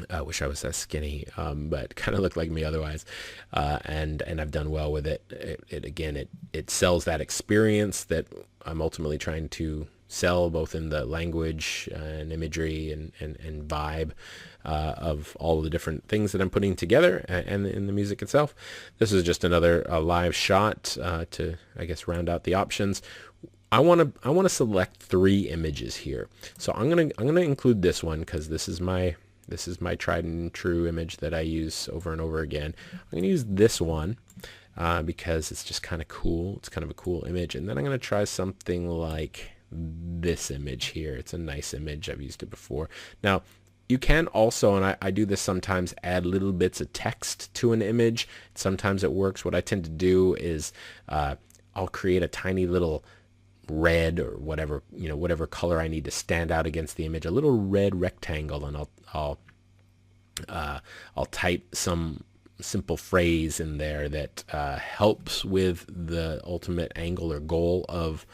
I wish I was that skinny, but kind of looked like me otherwise. And I've done well with it. It sells that experience that I'm ultimately trying to sell, both in the language and imagery and vibe of all the different things that I'm putting together, and in the music itself. This is just another live shot to, I guess, round out the options. I want to select 3 images here. So I'm gonna include this one because this is my tried and true image that I use over and over again. I'm gonna use this one because it's just kind of cool. It's kind of a cool image. And then I'm gonna try something like this image here. It's a nice image. I've used it before. Now, you can also, and I do this sometimes, add little bits of text to an image. Sometimes it works. What I tend to do is I'll create a tiny little red or whatever, whatever color I need to stand out against the image, a little red rectangle, and I'll type some simple phrase in there that helps with the ultimate angle or goal of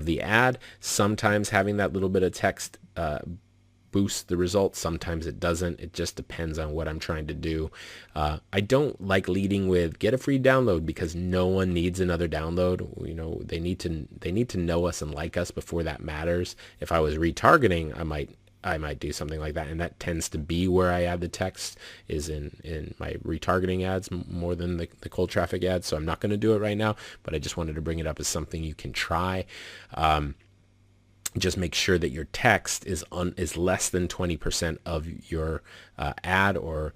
the ad. Sometimes having that little bit of text boosts the results. Sometimes it doesn't. It just depends on what I'm trying to do. I don't like leading with get a free download because no one needs another download. They need to know us and like us before that matters. If I was retargeting, I might do something like that, and that tends to be where I add the text, is in my retargeting ads more than the cold traffic ads. So I'm not going to do it right now, but I just wanted to bring it up as something you can try. Just make sure that your text is less than 20% of your ad, or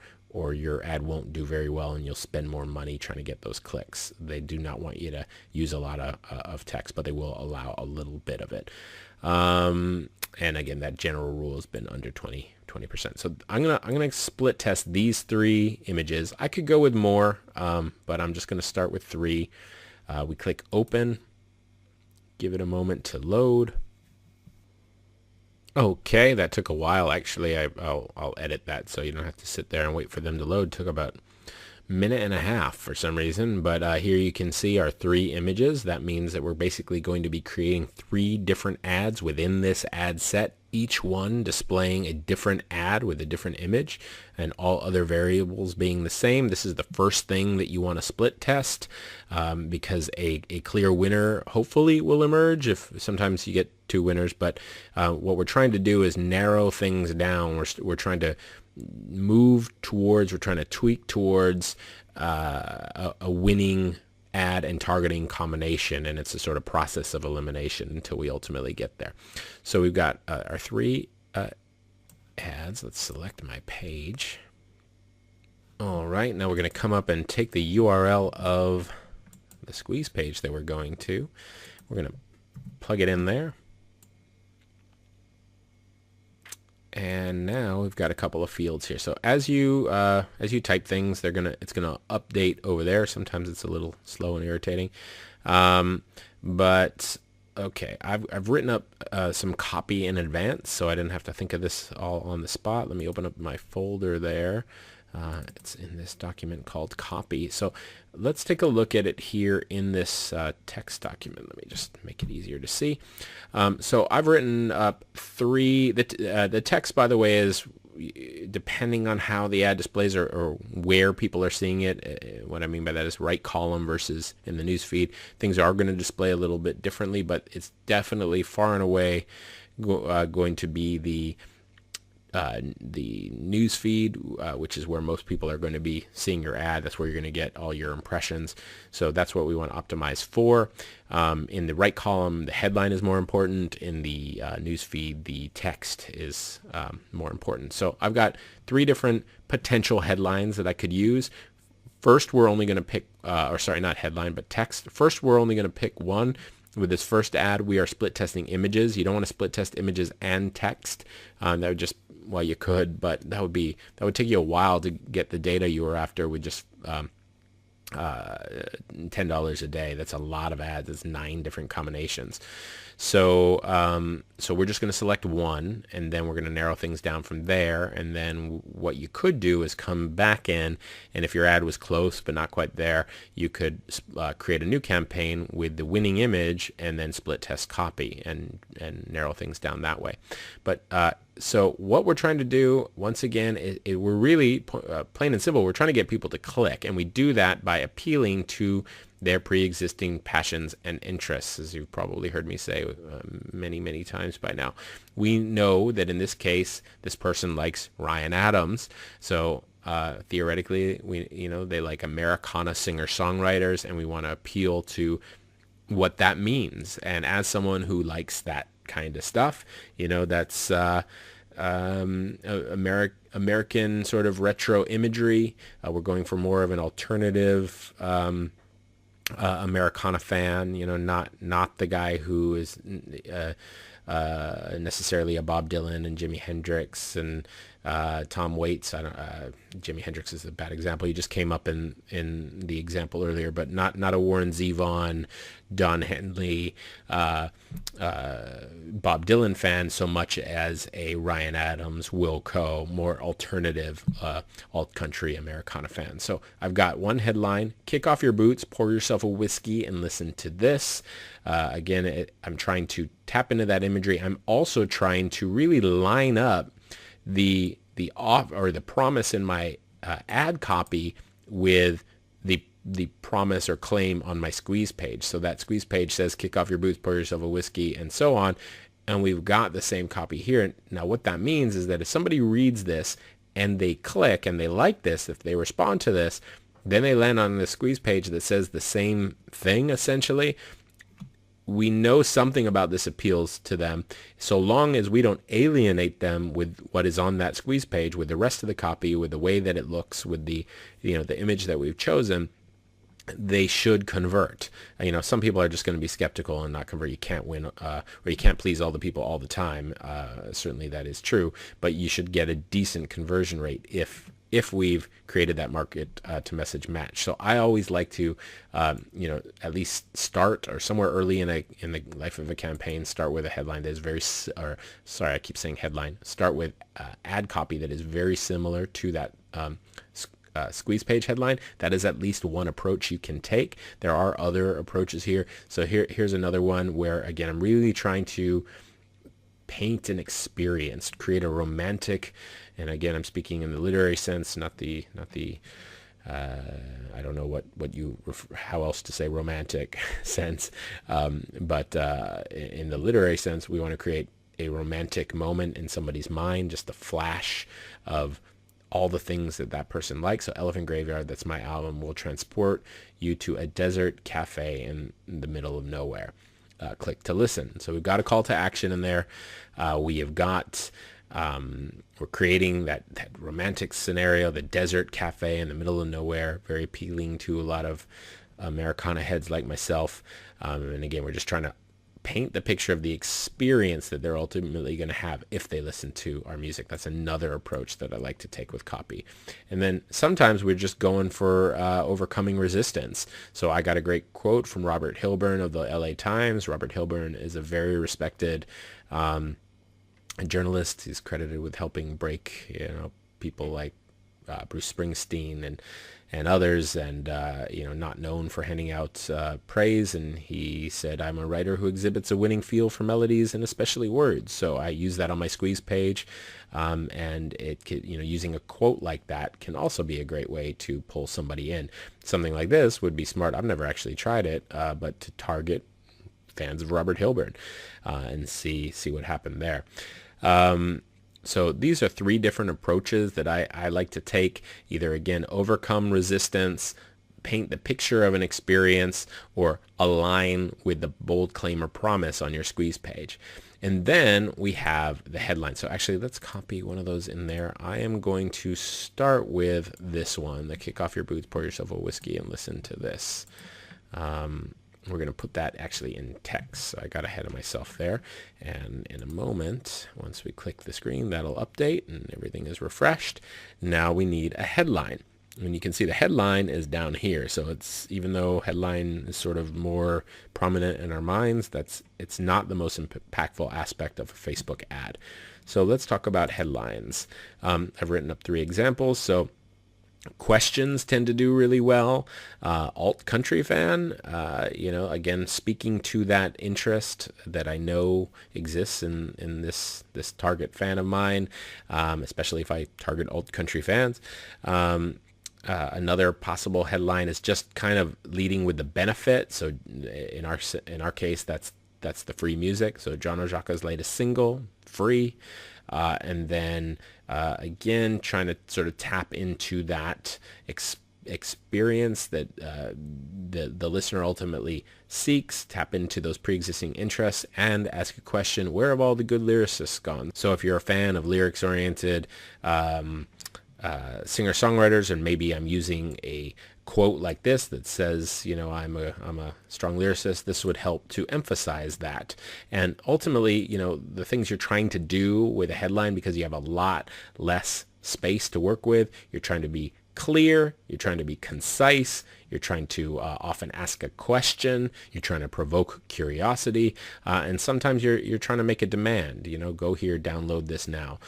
your ad won't do very well and you'll spend more money trying to get those clicks. They do not want you to use a lot of text, but they will allow a little bit of it. And again, that general rule has been under 20%. So I'm gonna split test these 3 images. I could go with more, but I'm just gonna start with 3. We click open, give it a moment to load. Okay, that took a while. Actually, I'll edit that so you don't have to sit there and wait for them to load. It took about a minute and a half for some reason, but here you can see our 3 images. That means that we're basically going to be creating 3 different ads within this ad set, each one displaying a different ad with a different image and all other variables being the same. This is the first thing that you want to split test because a clear winner hopefully will emerge. If sometimes you get 2 winners, but what we're trying to do is narrow things down. We're trying to we're trying to tweak towards a winning ad and targeting combination, and it's a sort of process of elimination until we ultimately get there. So we've got our 3 ads. Let's select my page. All right, now we're going to come up and take the URL of the squeeze page that we're going to. We're going to plug it in there. And now we've got a couple of fields here. So as you type things, it's gonna update over there. Sometimes it's a little slow and irritating, but okay. I've written up some copy in advance, so I didn't have to think of this all on the spot. Let me open up my folder there. It's in this document called copy. So let's take a look at it here in this text document. Let me just make it easier to see. So I've written up 3. The text, by the way, is depending on how the ad displays or where people are seeing it. What I mean by that is right column versus in the news feed. Things are going to display a little bit differently, but it's definitely far and away going to be the news feed, which is where most people are going to be seeing your ad. That's where you're going to get all your impressions. So that's what we want to optimize for. In the right column, the headline is more important. In the news feed, the text is more important. So I've got 3 different potential headlines that I could use. First, we're only going to pick, not headline, but text. First, we're only going to pick one. With this first ad, we are split testing images. You don't want to split test images and text. That would just, well, you could, but that would take you a while to get the data you were after with just $10 a day. That's a lot of ads. It's 9 different combinations. So we're just going to select one, and then we're going to narrow things down from there. And then what you could do is come back in, and if your ad was close but not quite there, you could create a new campaign with the winning image and then split test copy and narrow things down that way. But So what we're trying to do, once again, we're really plain and simple. We're trying to get people to click, and we do that by appealing to their pre-existing passions and interests, as you've probably heard me say many, many times by now. We know that in this case, this person likes Ryan Adams, so theoretically, they like Americana singer-songwriters, and we want to appeal to what that means. And as someone who likes that kind of stuff, that's American sort of retro imagery. We're going for more of an alternative Americana fan, not the guy who is necessarily a Bob Dylan and Jimi Hendrix and Tom Waits. Jimi Hendrix is a bad example. He just came up in the example earlier, but not a Warren Zevon, Don Henley, Bob Dylan fan so much as a Ryan Adams, Wilco, more alternative alt country Americana fan. So I've got one headline: kick off your boots, pour yourself a whiskey, and listen to this. Again, I'm trying to tap into that imagery. I'm also trying to really line up the promise in my ad copy with the promise or claim on my squeeze page. So that squeeze page says kick off your boots, pour yourself a whiskey, and so on. And we've got the same copy here. Now what that means is that if somebody reads this and they click and they like this, if they respond to this, then they land on the squeeze page that says the same thing essentially. We know something about this appeals to them, so long as we don't alienate them with what is on that squeeze page, with the rest of the copy, with the way that it looks, with the the image that we've chosen. They should convert. Some people are just going to be skeptical and not convert. You can't win, or you can't please all the people all the time. Certainly that is true, but you should get a decent conversion rate if we've created that market to message match. So I always like to, at least start, or somewhere early in the life of a campaign, start with a headline that is I keep saying headline. Start with ad copy that is very similar to that squeeze page headline. That is at least one approach you can take. There are other approaches here. So here's another one where, again, I'm really trying to paint an experience, create a romantic, and again, I'm speaking in the literary sense, not the I don't know how else to say romantic sense, but in the literary sense, we want to create a romantic moment in somebody's mind, just a flash of all the things that person likes. So Elephant Graveyard, that's my album, will transport you to a desert cafe in the middle of nowhere. Click to listen. So we've got a call to action in there. We have got, we're creating that romantic scenario, the desert cafe in the middle of nowhere, very appealing to a lot of Americana heads like myself. And again, we're just trying to paint the picture of the experience that they're ultimately going to have if they listen to our music. That's another approach that I like to take with copy. And then sometimes we're just going for overcoming resistance. So I got a great quote from Robert Hilburn of the LA Times. Robert Hilburn is a very respected journalist. He's credited with helping break people like Bruce Springsteen and others, and not known for handing out praise. And he said, "I'm a writer who exhibits a winning feel for melodies and especially words." So I use that on my squeeze page, and it could, using a quote like that can also be a great way to pull somebody in. Something like this would be smart. I've never actually tried it, but to target fans of Robert Hilburn and see what happened there. So these are three different approaches that I like to take. Either, again, overcome resistance, paint the picture of an experience, or align with the bold claim or promise on your squeeze page. And then we have the headline. So actually, let's copy one of those in there. I am going to start with this one, the kick off your boots, pour yourself a whiskey, and listen to this. We're going to put that actually in text. So I got ahead of myself there. And in a moment, once we click the screen, that'll update and everything is refreshed. Now we need a headline. And you can see the headline is down here. So it's, even though headline is sort of more prominent in our minds, it's not the most impactful aspect of a Facebook ad. So let's talk about headlines. I've written up 3 examples. So Questions tend to do really well. Alt country fan, again, speaking to that interest that I know exists in this target fan of mine, especially if I target alt country fans. Another possible headline is just kind of leading with the benefit. So in our case, that's the free music. So John Ojaka's latest single, free. And then again, trying to sort of tap into that experience that the listener ultimately seeks, tap into those pre-existing interests, and ask a question: where have all the good lyricists gone? So if you're a fan of lyrics-oriented singer-songwriters, and maybe I'm using a quote like this that says, I'm a strong lyricist, this would help to emphasize that. And ultimately, the things you're trying to do with a headline, because you have a lot less space to work with, you're trying to be clear, you're trying to be concise, you're trying to often ask a question, you're trying to provoke curiosity, and sometimes you're trying to make a demand, go here, download this now.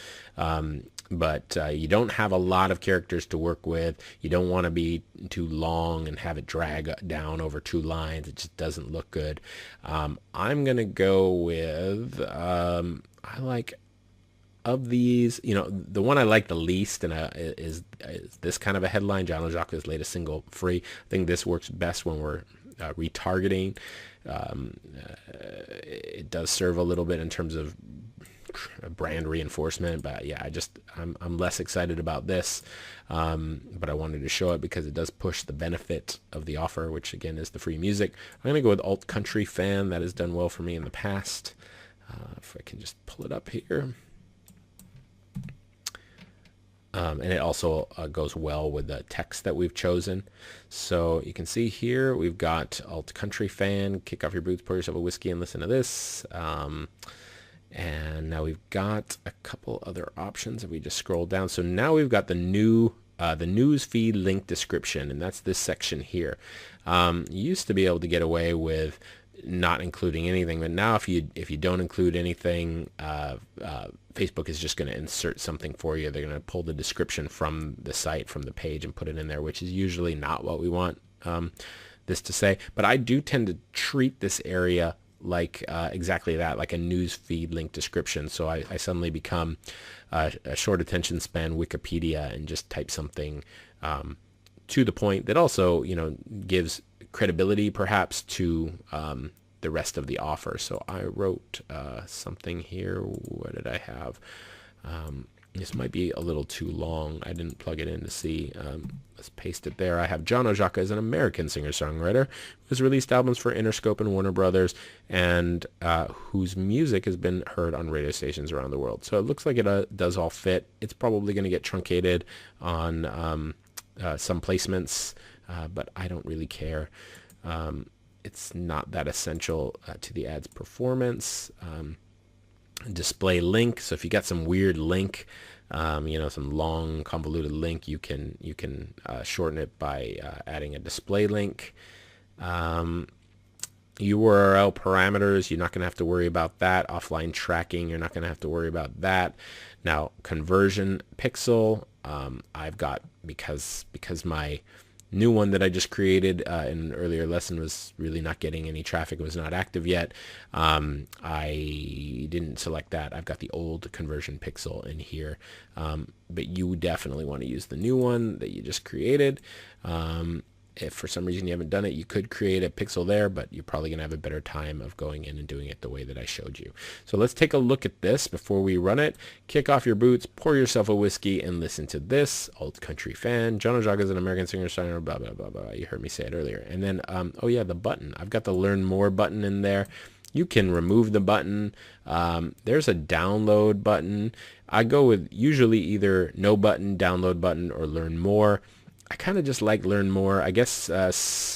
But you don't have a lot of characters to work with. You don't want to be too long and have it drag down over 2 lines. It just doesn't look good. I'm going to go with, I like, of these, the one I like the least is this kind of a headline, John Ojaka's latest single, Free. I think this works best when we're retargeting. It does serve a little bit in terms of brand reinforcement, but yeah, I'm less excited about this, but I wanted to show it because it does push the benefit of the offer, which again is the free music. I'm going to go with alt country fan. That has done well for me in the past. If I can just pull it up here. And it also goes well with the text that we've chosen. So you can see here we've got alt country fan, kick off your boots, pour yourself a whiskey and listen to this. And now we've got a couple other options if we just scroll down. So now we've got the news feed link description, and that's this section here. You used to be able to get away with not including anything, but now if you don't include anything, Facebook is just going to insert something for you. They're going to pull the description from the site, from the page, and put it in there, which is usually not what we want this to say. But I do tend to treat this area like exactly that, like a news feed link description. So I suddenly become a short attention span Wikipedia and just type something to the point that also, gives credibility perhaps to the rest of the offer. So I wrote something here. What did I have? This might be a little too long. I didn't plug it in to see. Let's paste it there. I have John Ojaka is an American singer-songwriter who has released albums for Interscope and Warner Brothers, and whose music has been heard on radio stations around the world. So it looks like it does all fit. It's probably going to get truncated on some placements, but I don't really care. It's not that essential to the ad's performance. Display link. So if you got some weird link, some long convoluted link, you can shorten it by adding a display link. URL parameters, you're not going to have to worry about that. Offline tracking, you're not going to have to worry about that. Now, conversion pixel, I've got, because my new one that I just created in an earlier lesson was really not getting any traffic. It was not active yet. I didn't select that. I've got the old conversion pixel in here. But you definitely want to use the new one that you just created. If for some reason you haven't done it, you could create a pixel there, but you're probably going to have a better time of going in and doing it the way that I showed you. So let's take a look at this before we run it. Kick off your boots, pour yourself a whiskey, and listen to this. Alt country fan. John Ojaka is an American singer-songwriter, blah, blah, blah, blah. You heard me say it earlier. And then, the button. I've got the Learn More button in there. You can remove the button. There's a download button. I go with usually either no button, download button, or Learn More. I kind of just like Learn More. I guess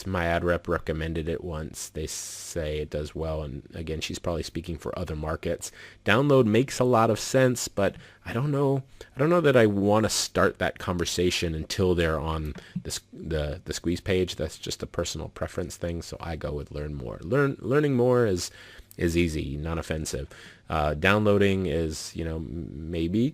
my ad rep recommended it once. They say it does well, and again, she's probably speaking for other markets. Download makes a lot of sense, but I don't know that I want to start that conversation until they're on the squeeze page. That's just a personal preference thing, so I go with Learn More. Learning more is is easy, non-offensive. Downloading is, maybe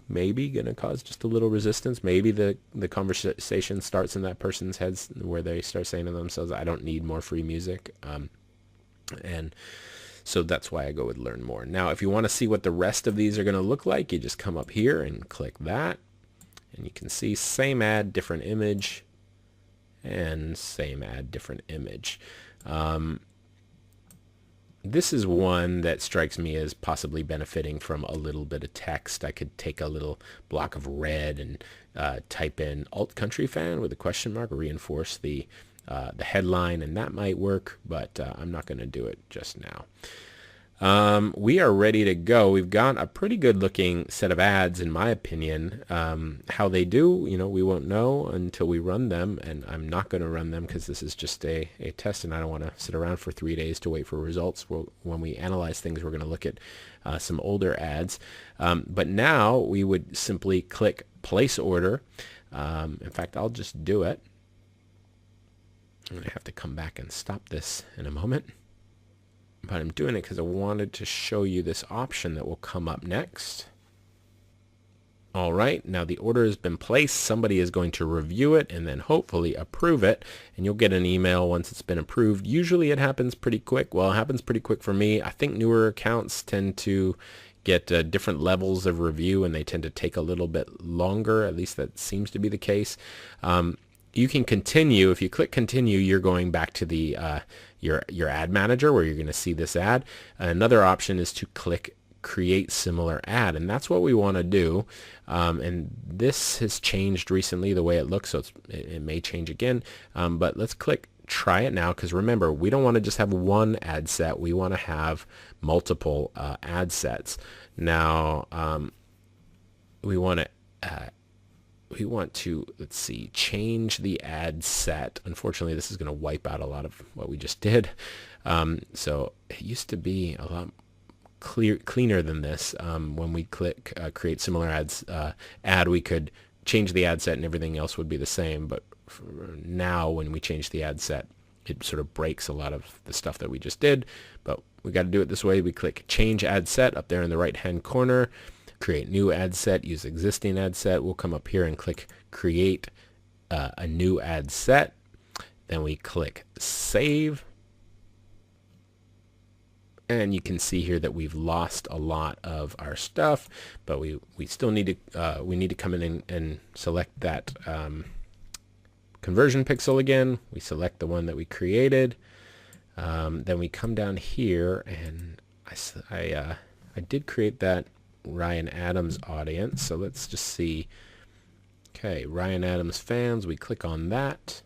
going to cause just a little resistance. Maybe the conversation starts in that person's heads where they start saying to themselves, I don't need more free music. And so that's why I go with learn more. Now, if you want to see what the rest of these are going to look like, you just come up here and click that. And you can see same ad, different image, and same ad, different image. This is one that strikes me as possibly benefiting from a little bit of text. I could take a little block of red and type in alt country fan with a question mark, reinforce the headline, and that might work, but I'm not going to do it just now. We are ready to go. We've got a pretty good looking set of ads, in my opinion. How they do, we won't know until we run them, and I'm not going to run them because this is just a test, and I don't want to sit around for 3 days to wait for results. When we analyze things, we're going to look at some older ads. But now we would simply click place order. In fact, I'll just do it. I'm going to have to come back and stop this in a moment. But I'm doing it because I wanted to show you this option that will come up next. All right, now the order has been placed. Somebody is going to review it and then hopefully approve it, and you'll get an email once it's been approved. Usually it happens pretty quick. Well, it happens pretty quick for me. I think newer accounts tend to get different levels of review, and they tend to take a little bit longer. At least that seems to be the case. You can continue. If you click continue, you're going back to the your ad manager where you're going to see this ad. Another option is to click create similar ad, and that's what we want to do. And this has changed recently the way it looks, so it may change again. But let's click try it now, because remember, we don't want to just have one ad set. We want to have multiple ad sets. Now we want to, let's see, change the ad set. Unfortunately, this is going to wipe out a lot of what we just did. So it used to be a lot cleaner than this. When we click create similar ads ad, we could change the ad set and everything else would be the same. But now when we change the ad set, it sort of breaks a lot of the stuff that we just did. But we got to do it this way. We click change ad set up there in the right hand corner. Create new ad set, use existing ad set. We'll come up here and click create a new ad set. Then we click save. And you can see here that we've lost a lot of our stuff, but we still need to come in and select that conversion pixel again. We select the one that we created. Then we come down here, and I did create that Ryan Adams audience, so let's just see. Okay, Ryan Adams fans, we click on that,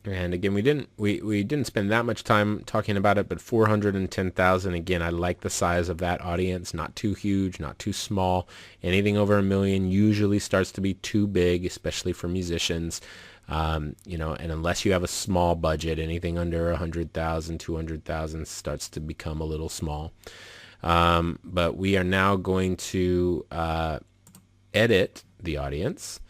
and again we didn't spend that much time talking about it, but 410,000. Again, I like the size of that audience, not too huge, not too small. Anything over 1 million usually starts to be too big, especially for musicians. And unless you have a small budget, anything under 100,000, 200,000 starts to become a little small. But we are now going to edit the audience.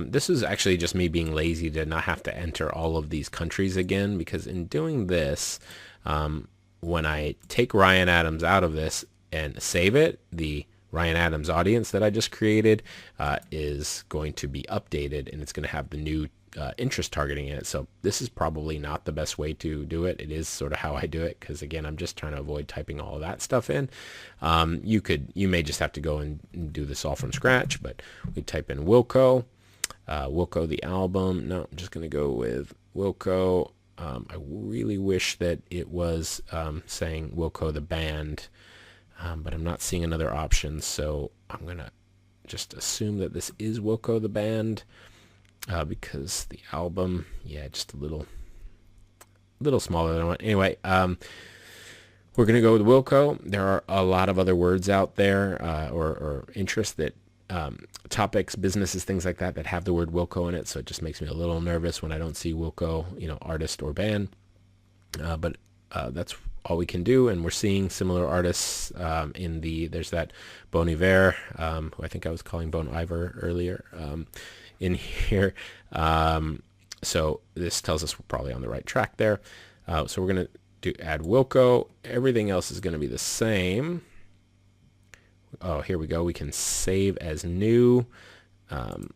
This is actually just me being lazy to not have to enter all of these countries again, because in doing this, when I take Ryan Adams out of this and save it, the Ryan Adams audience that I just created is going to be updated, and it's going to have the new interest targeting in it. So this is probably not the best way to do it. It is sort of how I do it, because again, I'm just trying to avoid typing all of that stuff in. You may just have to go and do this all from scratch, but we type in Wilco, Wilco the album. No, I'm just going to go with Wilco. I really wish that it was saying Wilco the band, but I'm not seeing another option, so I'm going to just assume that this is Wilco the band. Because the album, just a little smaller than I want. Anyway, we're going to go with Wilco. There are a lot of other words out there, or interests that, topics, businesses, things like that have the word Wilco in it. So it just makes me a little nervous when I don't see Wilco, artist or band. But that's all we can do. And we're seeing similar artists there's that Bon Iver, who I think I was calling Bon Iver earlier, in here. So this tells us we're probably on the right track there. So we're going to do add Wilco. Everything else is going to be the same. Oh, here we go. We can save as new. And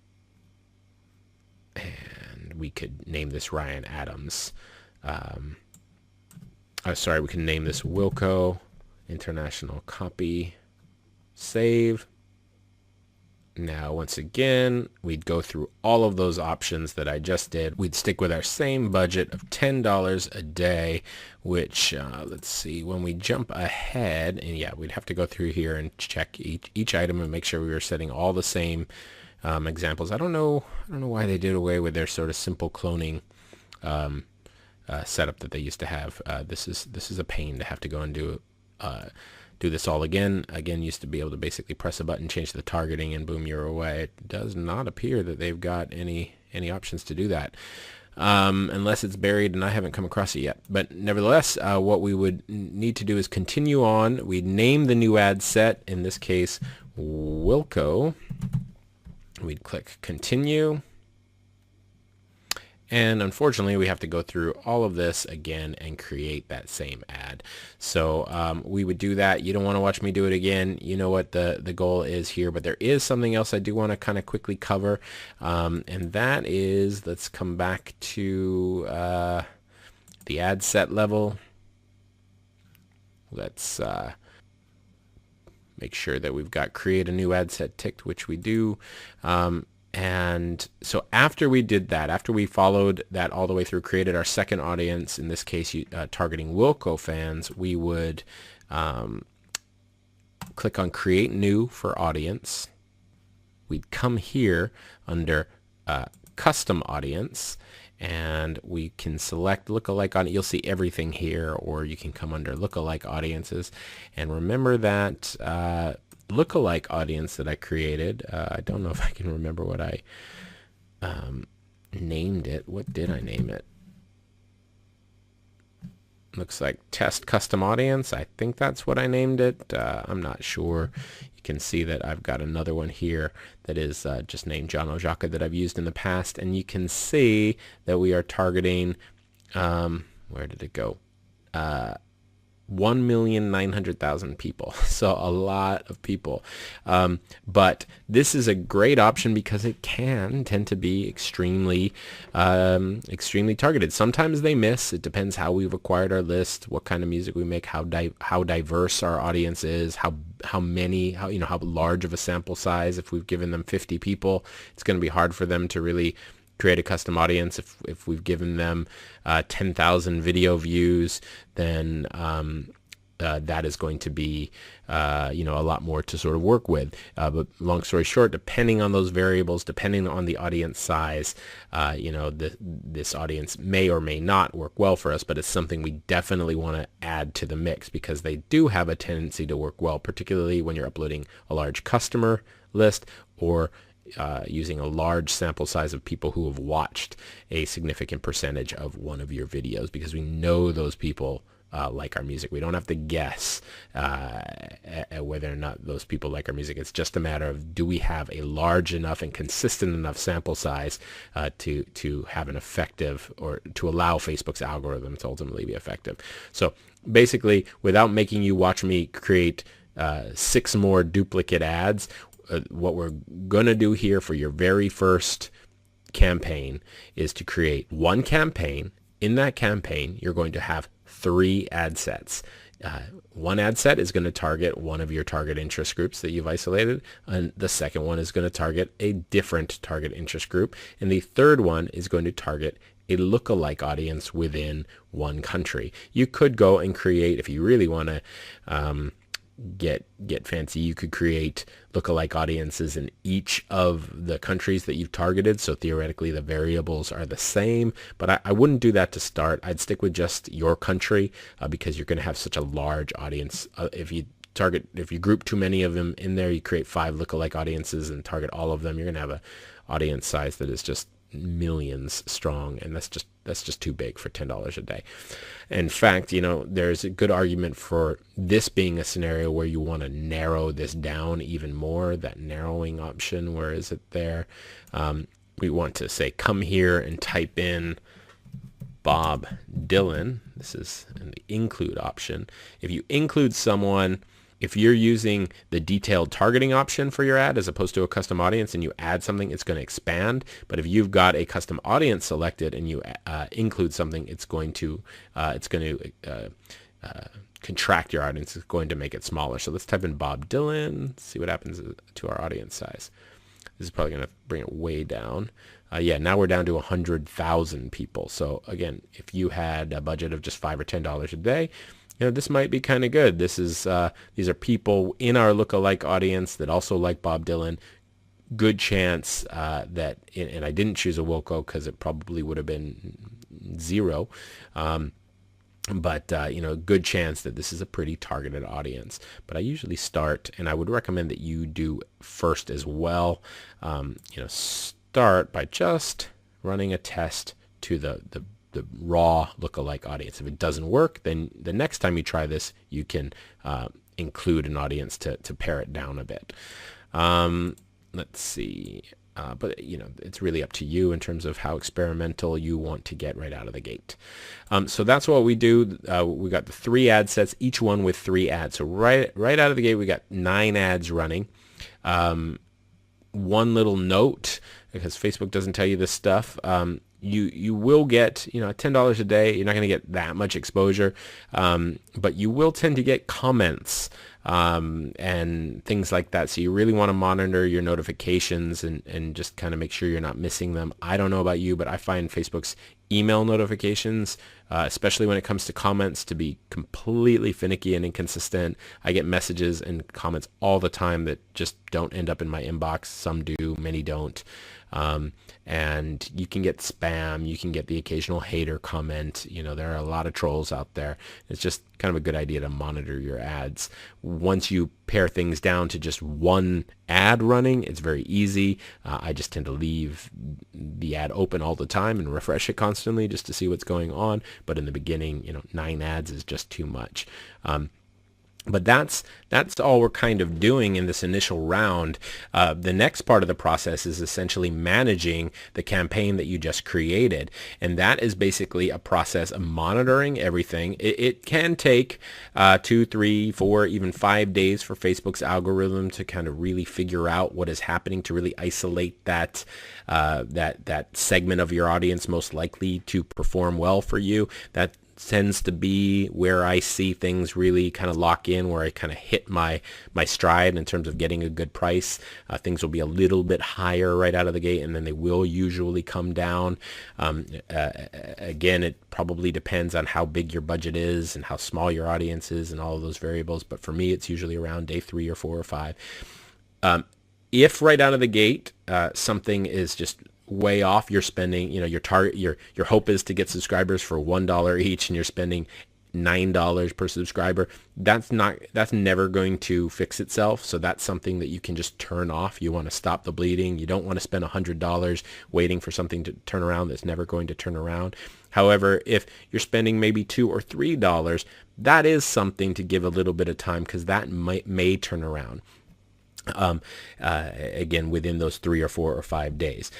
we could name this Ryan Adams. Sorry, we can name this Wilco. International copy. Save. Now, once again, we'd go through all of those options that I just did. We'd stick with our same budget of $10 a day, which, let's see, when we jump ahead, and yeah, we'd have to go through here and check each item and make sure we were setting all the same examples. I don't know why they did away with their sort of simple cloning setup that they used to have. This is a pain to have to go and do this all again. Used to be able to basically press a button, change the targeting, and boom, you're away. It does not appear that they've got any options to do that, unless it's buried and I haven't come across it yet. But nevertheless, what we would need to do is continue on. We'd name the new ad set, in this case, Wilco. We'd click continue. And unfortunately, we have to go through all of this again and create that same ad. So we would do that. You don't want to watch me do it again. You know what the goal is here. But there is something else I do want to kind of quickly cover. And that is, let's come back to the ad set level. Let's make sure that we've got create a new ad set ticked, which we do. And so after we did that, after we followed that all the way through, created our second audience, in this case targeting Wilco fans, we would click on create new for audience. We'd come here under custom audience, and we can select lookalike audience. You'll see everything here, or you can come under lookalike audiences. And remember that lookalike audience that I created, I don't know if I can remember what I named it. What did I name it? Looks like test custom audience. I think that's what I named it. I'm not sure. You can see that I've got another one here that is just named John Ojaka that I've used in the past, and you can see that we are targeting, where did it go? 1,900,000 people. So a lot of people. But this is a great option because it can tend to be extremely targeted. Sometimes they miss. It depends how we've acquired our list, what kind of music we make, how diverse our audience is, how large of a sample size. If we've given them 50 people, it's going to be hard for them to really create a custom audience. If we've given them 10,000 video views, then that is going to be a lot more to sort of work with. But long story short, depending on those variables, depending on the audience size, this audience may or may not work well for us, but it's something we definitely want to add to the mix because they do have a tendency to work well, particularly when you're uploading a large customer list or using a large sample size of people who have watched a significant percentage of one of your videos, because we know those people like our music. We don't have to guess whether or not those people like our music. It's just a matter of, do we have a large enough and consistent enough sample size to have an effective, or to allow Facebook's algorithm to ultimately be effective. So basically, without making you watch me create 6 more duplicate ads, what we're going to do here for your very first campaign is to create one campaign. In that campaign, you're going to have 3 ad sets. One ad set is going to target one of your target interest groups that you've isolated, and the second one is going to target a different target interest group, and the third one is going to target a lookalike audience within one country. You could go and create, if you really want to get fancy, you could create lookalike audiences in each of the countries that you've targeted, so theoretically the variables are the same, but I wouldn't do that to start. I'd stick with just your country because you're going to have such a large audience. If you group too many of them in there, you create 5 lookalike audiences and target all of them, you're going to have an audience size that is just millions strong, and that's just too big for $10 a day. In fact, there's a good argument for this being a scenario where you want to narrow this down even more. That narrowing option, where is it there? we want to say, come here and type in Bob Dylan. This is in the include option. If you include someone, if you're using the detailed targeting option for your ad as opposed to a custom audience and you add something, it's going to expand. But if you've got a custom audience selected and you include something, it's going to contract your audience. It's going to make it smaller. So let's type in Bob Dylan, see what happens to our audience size. This is probably going to bring it way down. Yeah, now we're down to 100,000 people. So again, if you had a budget of just $5 or $10 a day, this might be kind of good. This is these are people in our lookalike audience that also like Bob Dylan. Good chance that, and I didn't choose a Wilco because it probably would have been 0. But good chance that this is a pretty targeted audience. But I usually start, and I would recommend that you do first as well. Start by just running a test to the raw lookalike audience. If it doesn't work, then the next time you try this, you can include an audience to pare it down a bit. Let's see. But it's really up to you in terms of how experimental you want to get right out of the gate. So that's what we do. We got the 3 ad sets, each one with 3 ads. So right out of the gate, we got 9 ads running. One little note, because Facebook doesn't tell you this stuff. You will get $10 a day. You're not going to get that much exposure, but you will tend to get comments and things like that. So you really want to monitor your notifications and just kind of make sure you're not missing them. I don't know about you, but I find Facebook's email notifications, especially when it comes to comments, to be completely finicky and inconsistent. I get messages and comments all the time that just don't end up in my inbox. Some do, many don't. And you can get spam, you can get the occasional hater comment. There are a lot of trolls out there. It's just kind of a good idea to monitor your ads. Once you pare things down to just one ad running, it's very easy. I just tend to leave the ad open all the time and refresh it constantly just to see what's going on. But in the beginning, 9 ads is just too much. But that's all we're kind of doing in this initial round. The next part of the process is essentially managing the campaign that you just created. And that is basically a process of monitoring everything. It can take 2, 3, 4, even 5 days for Facebook's algorithm to kind of really figure out what is happening, to really isolate that segment of your audience most likely to perform well for you. That tends to be where I see things really kind of lock in, where I kind of hit my stride in terms of getting a good price. Things will be a little bit higher right out of the gate, and then they will usually come down. Again, it probably depends on how big your budget is and how small your audience is and all of those variables. But for me, it's usually around day 3 or 4 or 5. If right out of the gate something is just way off, you're spending, your target, your hope is to get subscribers for $1 each, and you're spending $9 per subscriber. That's never going to fix itself. So that's something that you can just turn off. You want to stop the bleeding. You don't want to spend $100 waiting for something to turn around that's never going to turn around. However, if you're spending maybe $2 or $3, that is something to give a little bit of time, because that may turn around. Again, within those 3 or 4 or 5 days.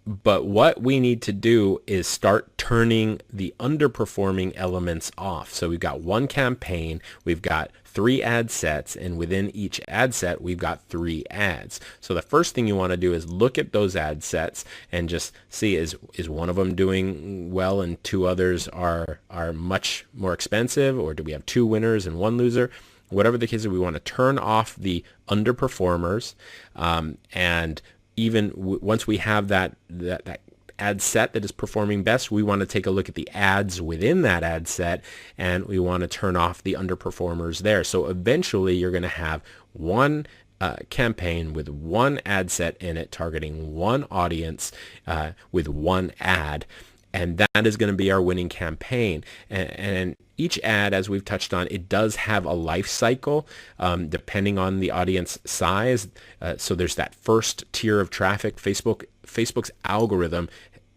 But what we need to do is start turning the underperforming elements off. So we've got one campaign, we've got 3 ad sets, and within each ad set, we've got 3 ads. So the first thing you want to do is look at those ad sets and just see, is one of them doing well and 2 others are much more expensive, or do we have 2 winners and 1 loser? Whatever the case is, we want to turn off the underperformers, and even once we have that ad set that is performing best, we want to take a look at the ads within that ad set, and we want to turn off the underperformers there. So eventually, you're going to have one campaign with 1 ad set in it, targeting 1 audience with 1 ad. And that is going to be our winning campaign. And each ad, as we've touched on, it does have a life cycle depending on the audience size. So there's that first tier of traffic. Facebook's algorithm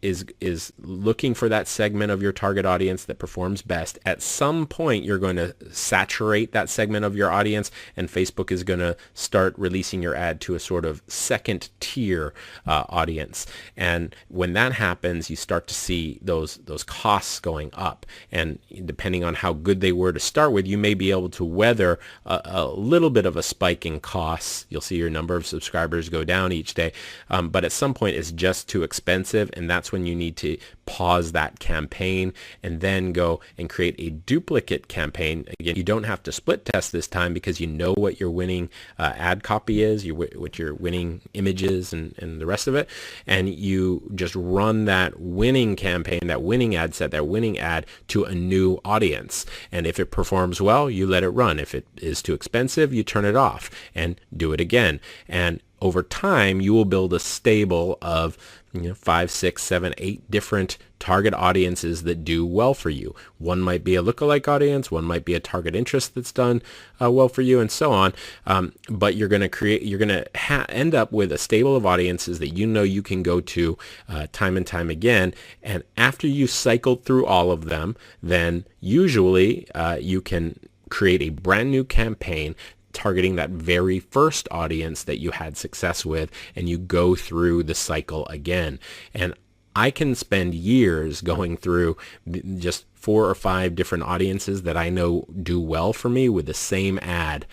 is looking for that segment of your target audience that performs best. At some point, you're going to saturate that segment of your audience, and Facebook is going to start releasing your ad to a sort of second tier audience. And when that happens, you start to see those costs going up. And depending on how good they were to start with, you may be able to weather a little bit of a spike in costs. You'll see your number of subscribers go down each day, but at some point it's just too expensive, and that's when you need to pause that campaign and then go and create a duplicate campaign. Again, you don't have to split test this time because you know what your winning ad copy is, what your winning images and the rest of it, and you just run that winning campaign, that winning ad set, that winning ad to a new audience. And if it performs well, you let it run. If it is too expensive, you turn it off and do it again. And over time, you will build a stable of 5, 6, 7, 8 different target audiences that do well for you. One might be a lookalike audience, one might be a target interest that's done well for you, and so on. But you're going to end up with a stable of audiences that you can go to time and time again. And after you cycled through all of them, then usually you can create a brand new campaign targeting that very first audience that you had success with, and you go through the cycle again. And I can spend years going through just 4 or 5 different audiences that I know do well for me with the same ad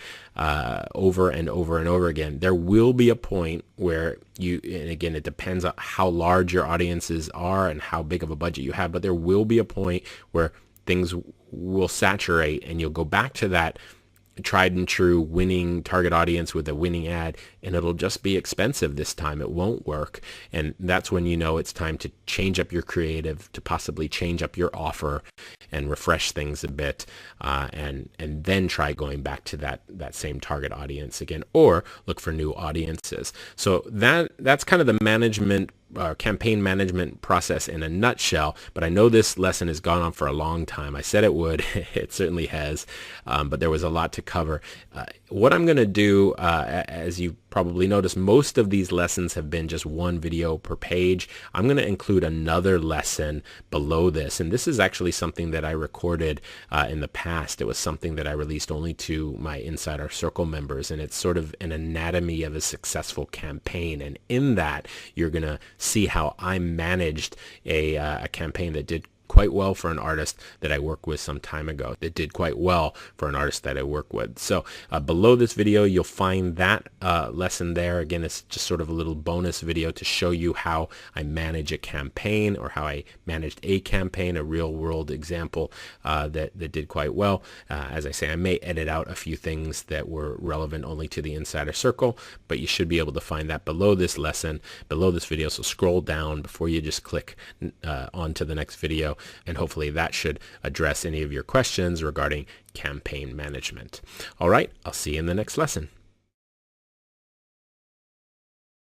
over and over and over again. There will be a point where and again, it depends on how large your audiences are and how big of a budget you have, but there will be a point where things will saturate and you'll go back to that tried and true winning target audience with a winning ad, and it'll just be expensive this time. It won't work. And that's when it's time to change up your creative, to possibly change up your offer and refresh things a bit, and then try going back to that same target audience again, or look for new audiences. So that's kind of the campaign management process in a nutshell. But I know this lesson has gone on for a long time. I said it would. It certainly has, but there was a lot to cover. What I'm going to do, as you probably noticed, most of these lessons have been just one video per page. I'm going to include another lesson below this, and this is actually something that I recorded in the past. It was something that I released only to my Insider Circle members, and it's sort of an anatomy of a successful campaign. And in that, you're going to see how I managed a campaign that did quite well for an artist that I worked with some time ago, that did quite well for an artist that I work with. So below this video, you'll find that lesson there. Again, it's just sort of a little bonus video to show you how I manage a campaign, or how I managed a campaign, a real world example that did quite well. As I say, I may edit out a few things that were relevant only to the Insider Circle, but you should be able to find that below this lesson, below this video. So scroll down before you just click on to the next video, and hopefully that should address any of your questions regarding campaign management. All right, I'll see you in the next lesson.